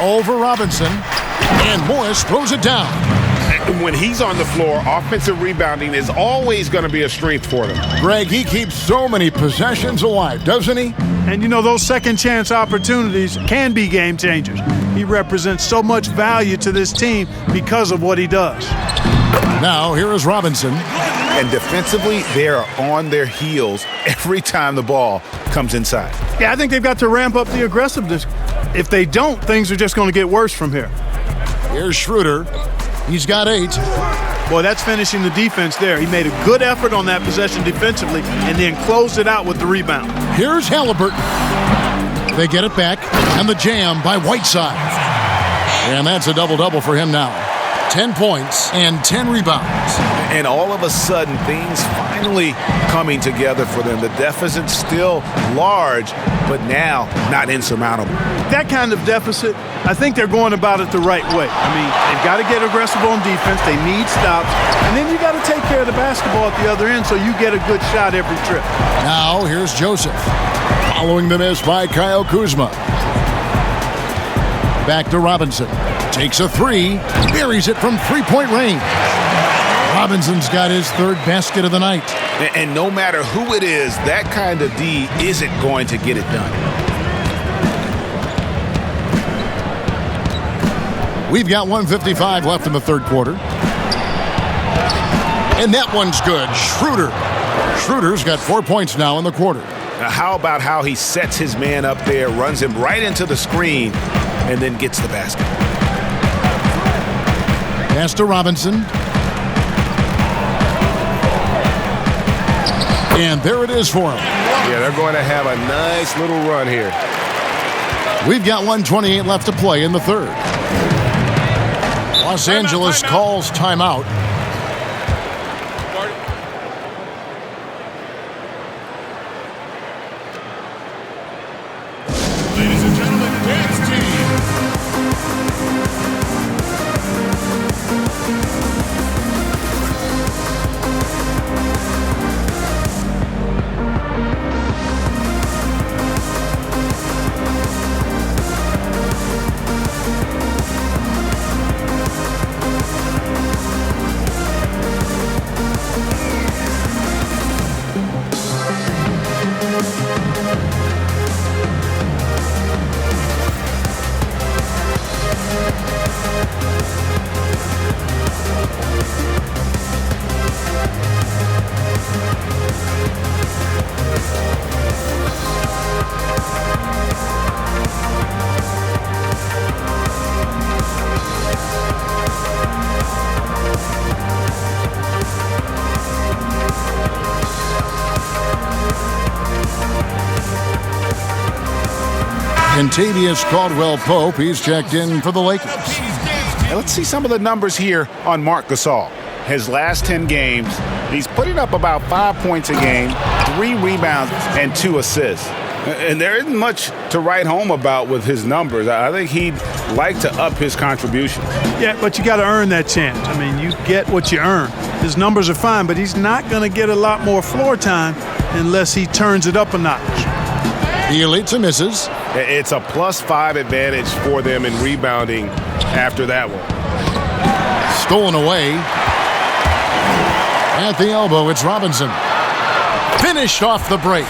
Over Robinson. And Morris throws it down. When he's on the floor, offensive rebounding is always going to be a strength for them. Greg, he keeps so many possessions alive, doesn't he? And you know, those second chance opportunities can be game changers. He represents so much value to this team because of what he does. Now, here is Robinson. And defensively, they are on their heels every time the ball comes inside. Yeah, I think they've got to ramp up the aggressiveness. If they don't, things are just going to get worse from here. Here's Schroeder. He's got 8. Boy, that's finishing the defense there. He made a good effort on that possession defensively and then closed it out with the rebound. Here's Halliburton. They get it back, and the jam by Whiteside. And that's a double-double for him now. 10 points and 10 rebounds. And all of a sudden, things finally coming together for them. The deficit's still large, but now not insurmountable. That kind of deficit, I think they're going about it the right way. I mean, they've got to get aggressive on defense. They need stops. And then you got to take care of the basketball at the other end so you get a good shot every trip. Now, here's Joseph. Following the miss by Kyle Kuzma. Back to Robinson. Takes a 3. Buries it from 3-point range. Robinson's got his 3rd basket of the night. And no matter who it is, that kind of D isn't going to get it done. We've got 1:55 left in the 3rd quarter. And that one's good. Schroeder's got 4 points now in the quarter. Now, how about how he sets his man up there, runs him right into the screen, and then gets the basket. Pass to Robinson. And there it is for him. Yeah, they're going to have a nice little run here. We've got 1:28 left to play in the 3rd. Los Angeles calls timeout. Ladies and gentlemen, dance team. Kentavious Caldwell-Pope, he's checked in for the Lakers. Now let's see some of the numbers here on Marc Gasol. His last 10 games, he's putting up about 5 points a game, 3 rebounds, and 2 assists. And there isn't much to write home about with his numbers. I think he'd like to up his contribution. Yeah, but you got to earn that chance. I mean, you get what you earn. His numbers are fine, but he's not going to get a lot more floor time unless he turns it up a notch. The Elite misses. It's a +5 advantage for them in rebounding after that one. Stolen away. At the elbow, it's Robinson. Finished off the break.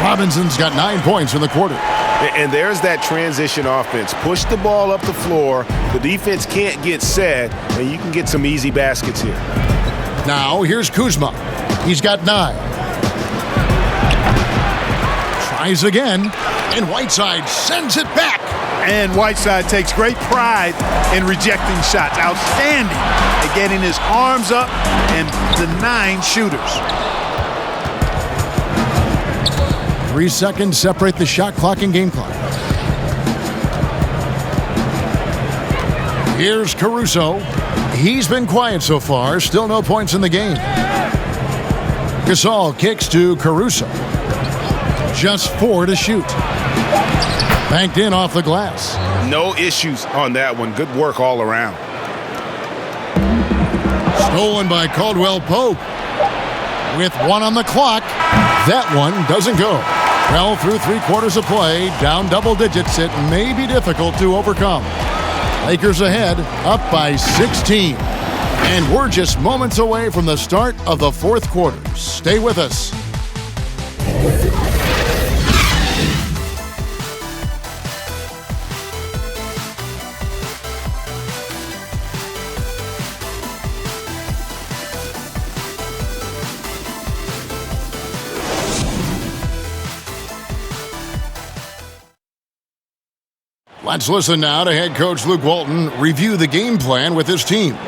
Robinson's got 9 points in the quarter. And there's that transition offense. Push the ball up the floor. The defense can't get set, and you can get some easy baskets here. Now, here's Kuzma. He's got 9. Tries again, and Whiteside sends it back. And Whiteside takes great pride in rejecting shots. Outstanding at getting his arms up and denying shooters. 3 seconds separate the shot clock and game clock. Here's Caruso. He's been quiet so far. Still no points in the game. Gasol kicks to Caruso. Just 4 to shoot. Banked in off the glass. No issues on that one. Good work all around. Stolen by Caldwell Pope. With 1 on the clock. That one doesn't go. Well, through 3 quarters of play, down double digits, it may be difficult to overcome. Lakers ahead, up by 16. And we're just moments away from the start of the 4th quarter. Stay with us. Let's listen now to head coach Luke Walton review the game plan with his team. Hey,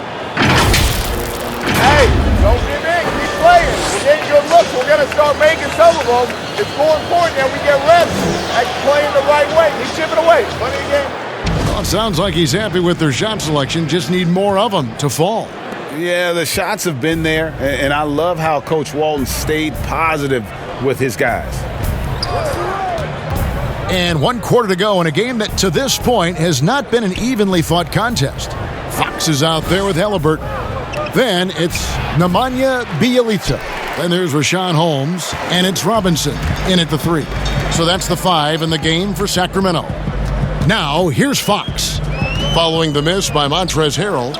don't give in. Keep playing. We're getting good looks. We're going to start making some of them. It's more important that we get reps at playing the right way. Keep chipping away. Plenty of game. Well, it sounds like he's happy with their shot selection. Just need more of them to fall. Yeah, the shots have been there, and I love how Coach Walton stayed positive with his guys. And 1 quarter to go in a game that to this point has not been an evenly fought contest. Fox is out there with Halliburton. Then it's Nemanja Bjelica. Then there's Rashawn Holmes, and it's Robinson in at the 3. So that's the 5 in the game for Sacramento. Now, here's Fox. Following the miss by Montrezl Harrell.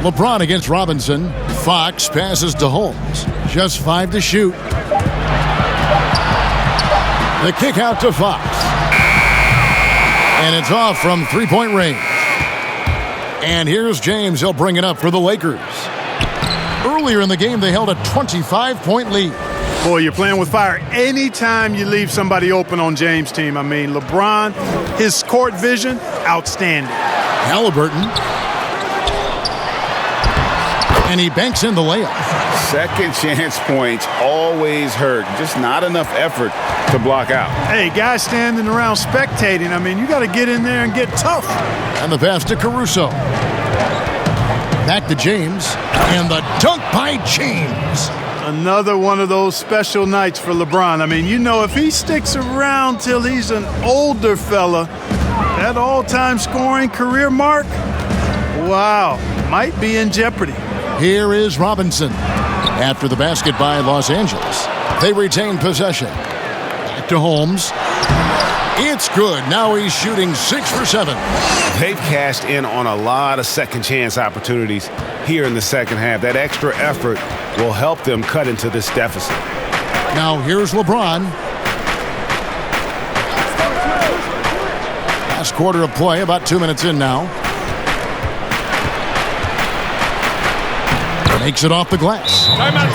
LeBron against Robinson. Fox passes to Holmes. Just 5 to shoot. The kick out to Fox. And it's off from 3-point range. And here's James. He'll bring it up for the Lakers. Earlier in the game, they held a 25-point lead. Boy, you're playing with fire anytime you leave somebody open on James' team. I mean, LeBron, his court vision, outstanding. Halliburton. And he banks in the layup. Second chance points always hurt. Just not enough effort to block out. Hey, guys standing around spectating. I mean, you got to get in there and get tough. And the pass to Caruso. Back to James. And the dunk by James. Another one of those special nights for LeBron. I mean, you know, if he sticks around till he's an older fella, that all-time scoring career mark, wow, might be in jeopardy. Here is Robinson. After the basket by Los Angeles, they retain possession. Back to Holmes. It's good. Now he's shooting 6 for 7. They've cashed in on a lot of second chance opportunities here in the second half. That extra effort will help them cut into this deficit. Now here's LeBron. Last quarter of play, about 2 minutes in now. Makes it off the glass.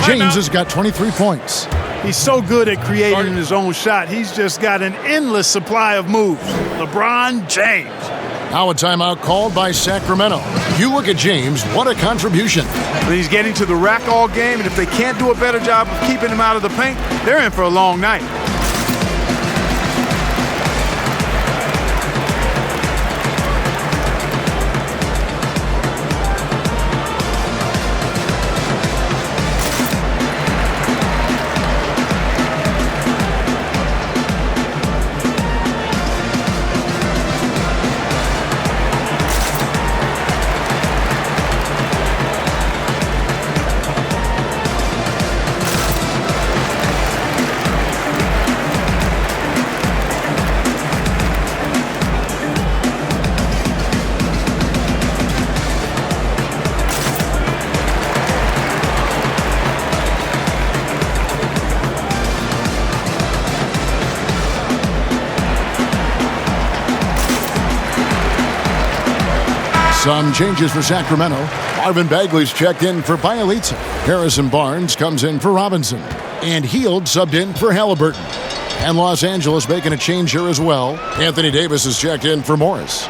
James has got 23 points. He's so good at creating his own shot. He's just got an endless supply of moves. LeBron James. Now a timeout called by Sacramento. You look at James, what a contribution. He's getting to the rack all game, and if they can't do a better job of keeping him out of the paint, they're in for a long night. Some changes for Sacramento. Marvin Bagley's checked in for Bielitsa. Harrison Barnes comes in for Robinson. And Heald subbed in for Halliburton. And Los Angeles making a change here as well. Anthony Davis is checked in for Morris.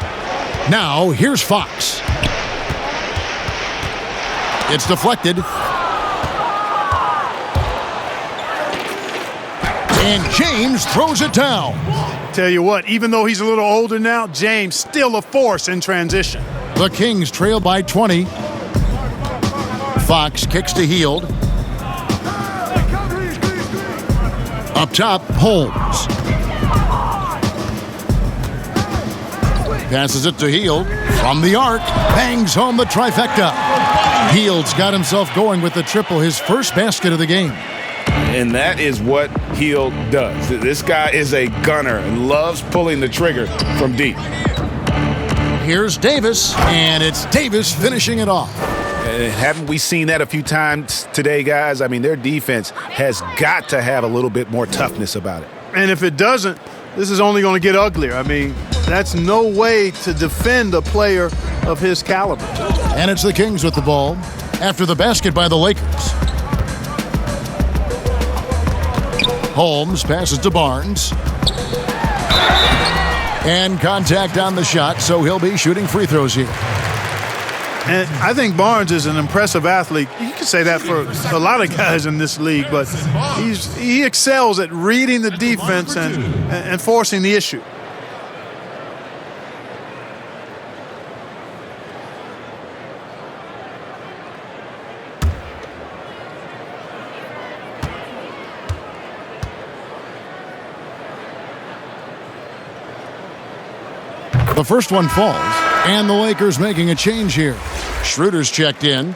Now, here's Fox. It's deflected. And James throws it down. Tell you what, even though he's a little older now, James still a force in transition. The Kings trail by 20. Fox kicks to Heald. Up top, Holmes. Passes it to Heald. From the arc, bangs home the trifecta. Heald's got himself going with the triple, his first basket of the game. And that is what Heald does. This guy is a gunner and loves pulling the trigger from deep. Here's Davis, and it's Davis finishing it off. Haven't we seen that a few times today, guys? I mean, their defense has got to have a little bit more toughness about it. And if it doesn't, this is only going to get uglier. I mean, that's no way to defend a player of his caliber. And it's the Kings with the ball after the basket by the Lakers. Holmes passes to Barnes. And contact on the shot, so he'll be shooting free throws here. And I think Barnes is an impressive athlete. You can say that for a lot of guys in this league, but he excels at reading the defense and forcing the issue. The first one falls, and the Lakers making a change here. Schroeder's checked in.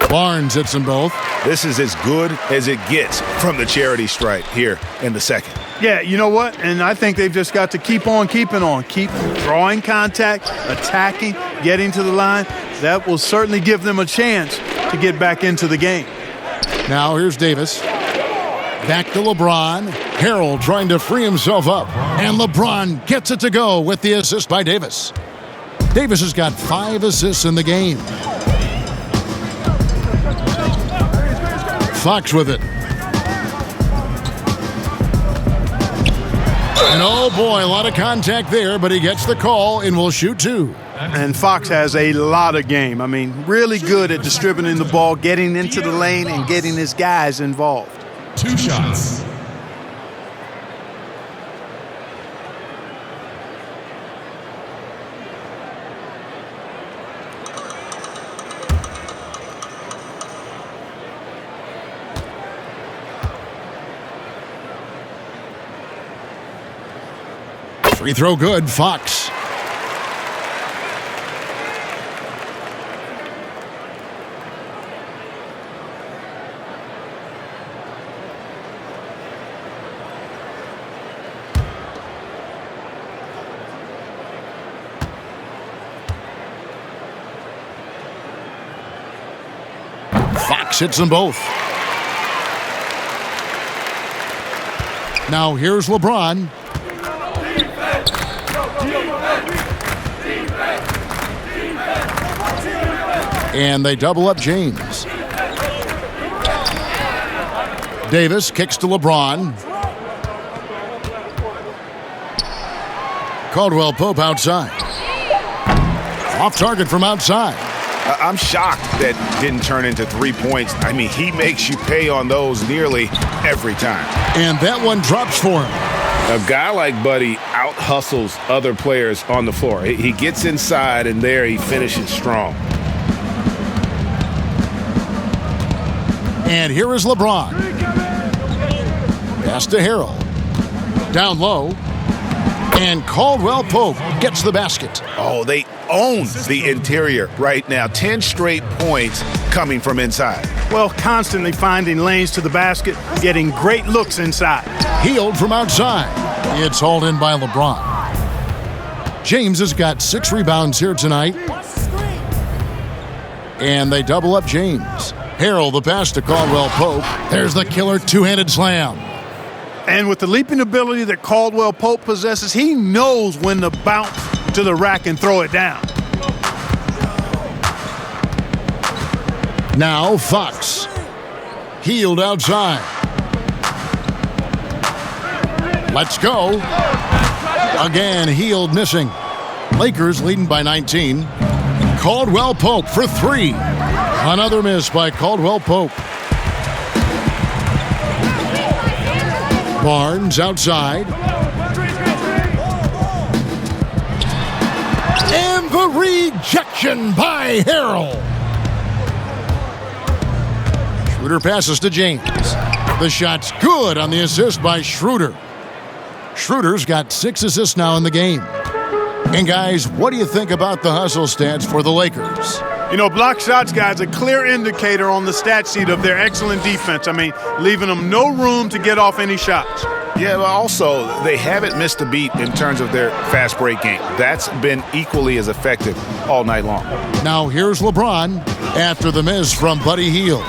Barnes hits them both. This is as good as it gets from the charity stripe here in the second. Yeah, you know what? And I think they've just got to keep on keeping on. Keep drawing contact, attacking, getting to the line. That will certainly give them a chance to get back into the game. Now here's Davis. Back to LeBron. Harrell trying to free himself up. And LeBron gets it to go with the assist by Davis. Davis has got 5 assists in the game. Fox with it. And oh boy, a lot of contact there, but he gets the call and will shoot 2. And Fox has a lot of game. I mean, really good at distributing the ball, getting into the lane, and getting his guys involved. 2 shots. Free throw good, Fox. Fox hits them both. Now here's LeBron. And they double up James. Davis kicks to LeBron. Caldwell Pope outside. Off target from outside. I'm shocked that didn't turn into 3 points. I mean, he makes you pay on those nearly every time. And that one drops for him. A guy like Buddy out-hustles other players on the floor. He gets inside, and there he finishes strong. And here is LeBron. Pass to Harrell. Down low. And Caldwell Pope gets the basket. Oh, they own the interior right now. 10 straight points coming from inside. Well, constantly finding lanes to the basket, getting great looks inside. Healed from outside. It's hauled in by LeBron. James has got 6 rebounds here tonight. And they double up James. Harrell the pass to Caldwell Pope. There's the killer two-handed slam. And with the leaping ability that Caldwell Pope possesses, he knows when to bounce to the rack and throw it down. Now Fox. Healed outside. Let's go. Again, Healed missing. Lakers leading by 19. Caldwell Pope for 3. Another miss by Caldwell Pope. Barnes outside. And the rejection by Harrell. Schroeder passes to James. The shot's good on the assist by Schroeder. Schroeder's got 6 assists now in the game. And guys, what do you think about the hustle stats for the Lakers? You know, block shots, guys, a clear indicator on the stat sheet of their excellent defense. I mean, leaving them no room to get off any shots. Yeah, but also, they haven't missed a beat in terms of their fast break game. That's been equally as effective all night long. Now here's LeBron after the miss from Buddy Hield.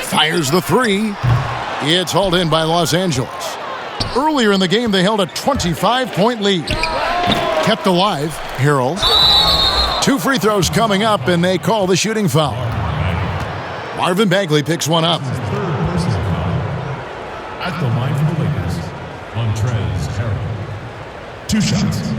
Fires the 3. It's hauled in by Los Angeles. Earlier in the game, they held a 25-point lead. Kept alive, Harrell. 2 free throws coming up, and they call the shooting foul. Marvin Bagley picks one up. At the line for the Lakers, Montrezl Harrell. 2 shots.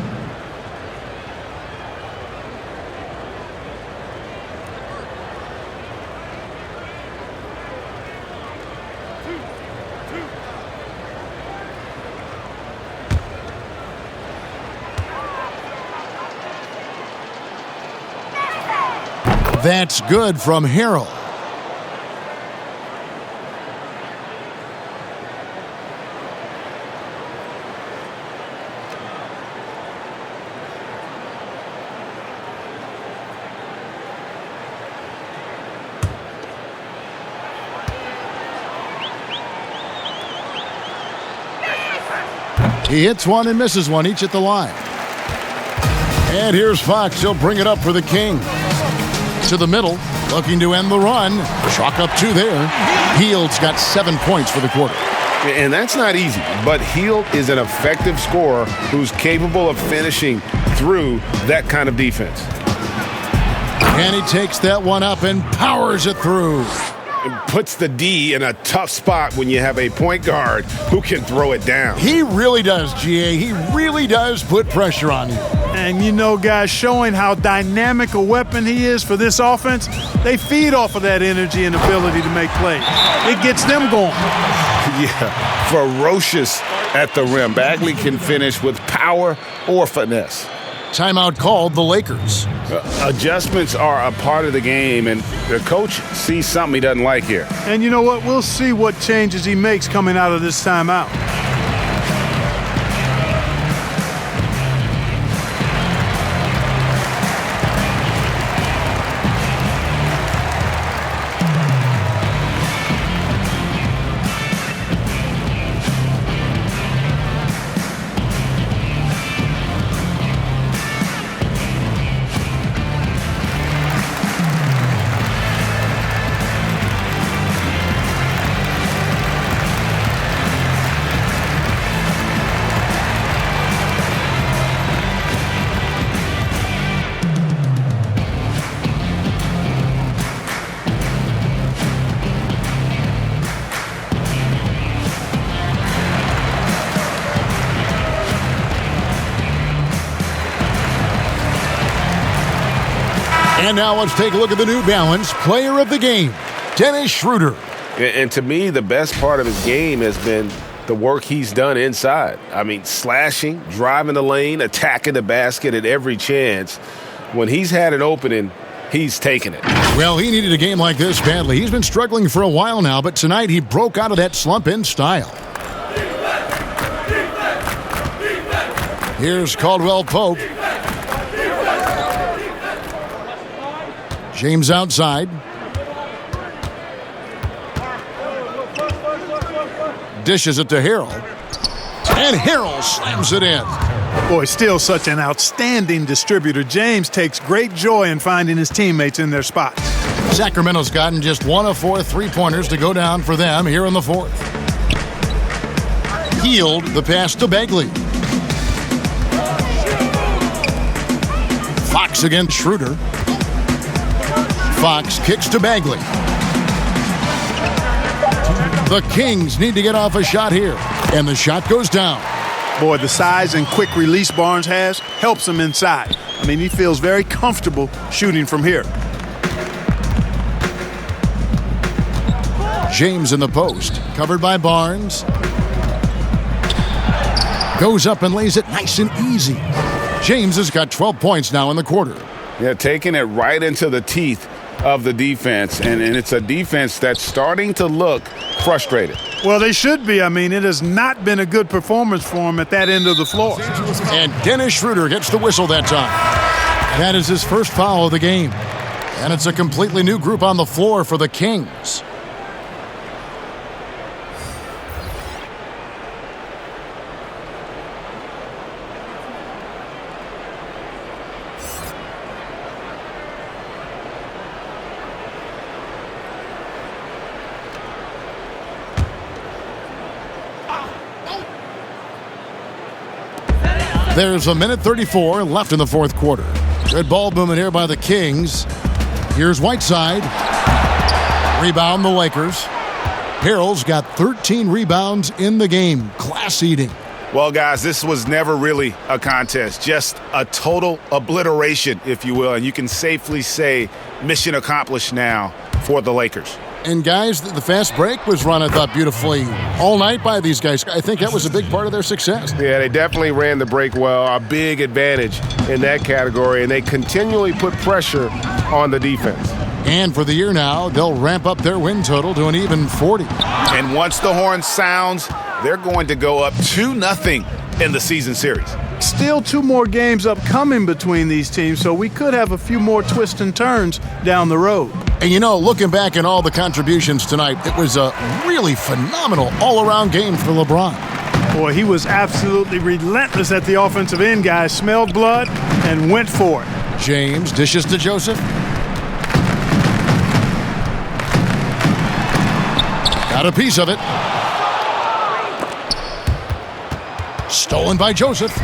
That's good from Harrell. He hits one and misses one, each at the line. And here's Fox. He'll bring it up for the King. To the middle, looking to end the run. Chalk up 2 there. Hield's got 7 points for the quarter. And that's not easy, but Hield is an effective scorer who's capable of finishing through that kind of defense. And he takes that one up and powers it through. It puts the D in a tough spot when you have a point guard who can throw it down. He really does, GA. He really does put pressure on you. And you know, guys, showing how dynamic a weapon he is for this offense, they feed off of that energy and ability to make plays. It gets them going. Yeah, ferocious at the rim. Bagley can finish with power or finesse. Timeout called the Lakers. Adjustments are a part of the game, and the coach sees something he doesn't like here. And you know what? We'll see what changes he makes coming out of this timeout. And now let's take a look at the New Balance Player of the Game, Dennis Schroeder. And to me, the best part of his game has been the work he's done inside. I mean, slashing, driving the lane, attacking the basket at every chance. When he's had an opening, he's taken it. Well, he needed a game like this badly. He's been struggling for a while now, but tonight he broke out of that slump in style. Here's Caldwell Pope. James outside. dishes it to Harrell. And Harrell slams it in. Boy, still such an outstanding distributor. James takes great joy in finding his teammates in their spots. Sacramento's gotten just 1 of 4 3-pointers to go down for them here in the fourth. Healed the pass to Bagley. Fox against Schroeder. Fox kicks to Bagley. The Kings need to get off a shot here, and the shot goes down. Boy, the size and quick release Barnes has helps him inside. I mean, he feels very comfortable shooting from here. James in the post, covered by Barnes. Goes up and lays it nice and easy. James has got 12 points now in the quarter. Yeah, taking it right into the teeth of the defense, and it's a defense that's starting to look frustrated. Well, they should be. I mean, it has not been a good performance for him at that end of the floor. And Dennis Schroeder gets the whistle that time. That is his first foul of the game. And it's a completely new group on the floor for the Kings. There's 1:34 left in the fourth quarter. Good ball movement here by the Kings. Here's Whiteside. Rebound the Lakers. Harrell's got 13 rebounds in the game. Class eating. Well, guys, this was never really a contest. Just a total obliteration, if you will. And you can safely say mission accomplished now for the Lakers. And guys, the fast break was run, I thought, beautifully all night by these guys. I think that was a big part of their success. Yeah, they definitely ran the break well. A big advantage in that category, and they continually put pressure on the defense. And for the year now, they'll ramp up their win total to an even 40. And once the horn sounds, they're going to go up 2-0 in the season series. Still 2 more games upcoming between these teams, so we could have a few more twists and turns down the road. And you know, looking back at all the contributions tonight, it was a really phenomenal all-around game for LeBron. Boy, he was absolutely relentless at the offensive end, guys. Smelled blood and went for it. James dishes to Joseph. Got a piece of it. Stolen by Joseph.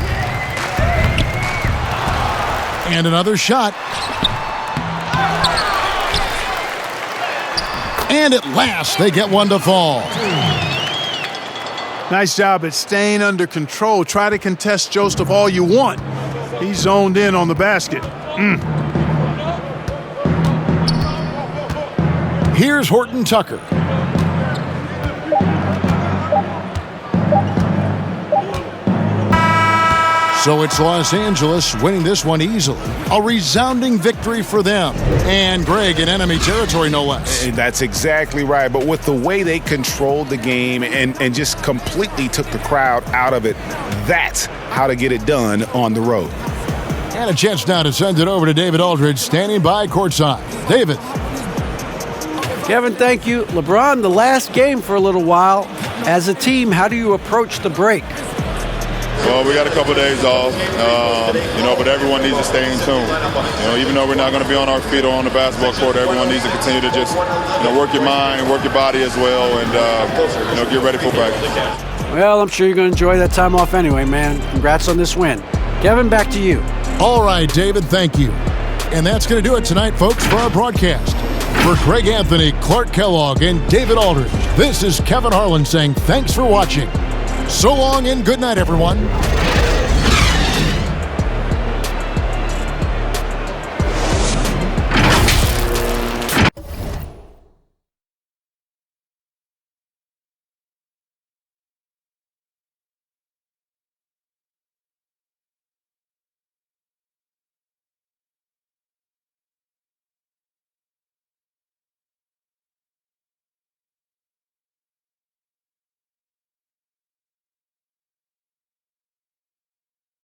And another shot. And at last, they get one to fall. Nice job at staying under control. Try to contest Joseph all you want. He's zoned in on the basket. Here's Horton Tucker. So it's Los Angeles winning this one easily. A resounding victory for them. And Greg in enemy territory, no less. That's exactly right. But with the way they controlled the game and just completely took the crowd out of it, that's how to get it done on the road. And a chance now to send it over to David Aldridge, standing by courtside. David. Kevin, thank you. LeBron, the last game for a little while. As a team, how do you approach the break? Well, we got a couple days off, but everyone needs to stay in tune. Even though we're not going to be on our feet or on the basketball court, everyone needs to continue to just, work your mind and work your body as well, and get ready for practice. Well, I'm sure you're going to enjoy that time off anyway, man. Congrats on this win. Kevin, back to you. All right, David, thank you. And that's going to do it tonight, folks, for our broadcast. For Greg Anthony, Clark Kellogg, and David Aldridge, this is Kevin Harlan saying thanks for watching. So long and good night, everyone.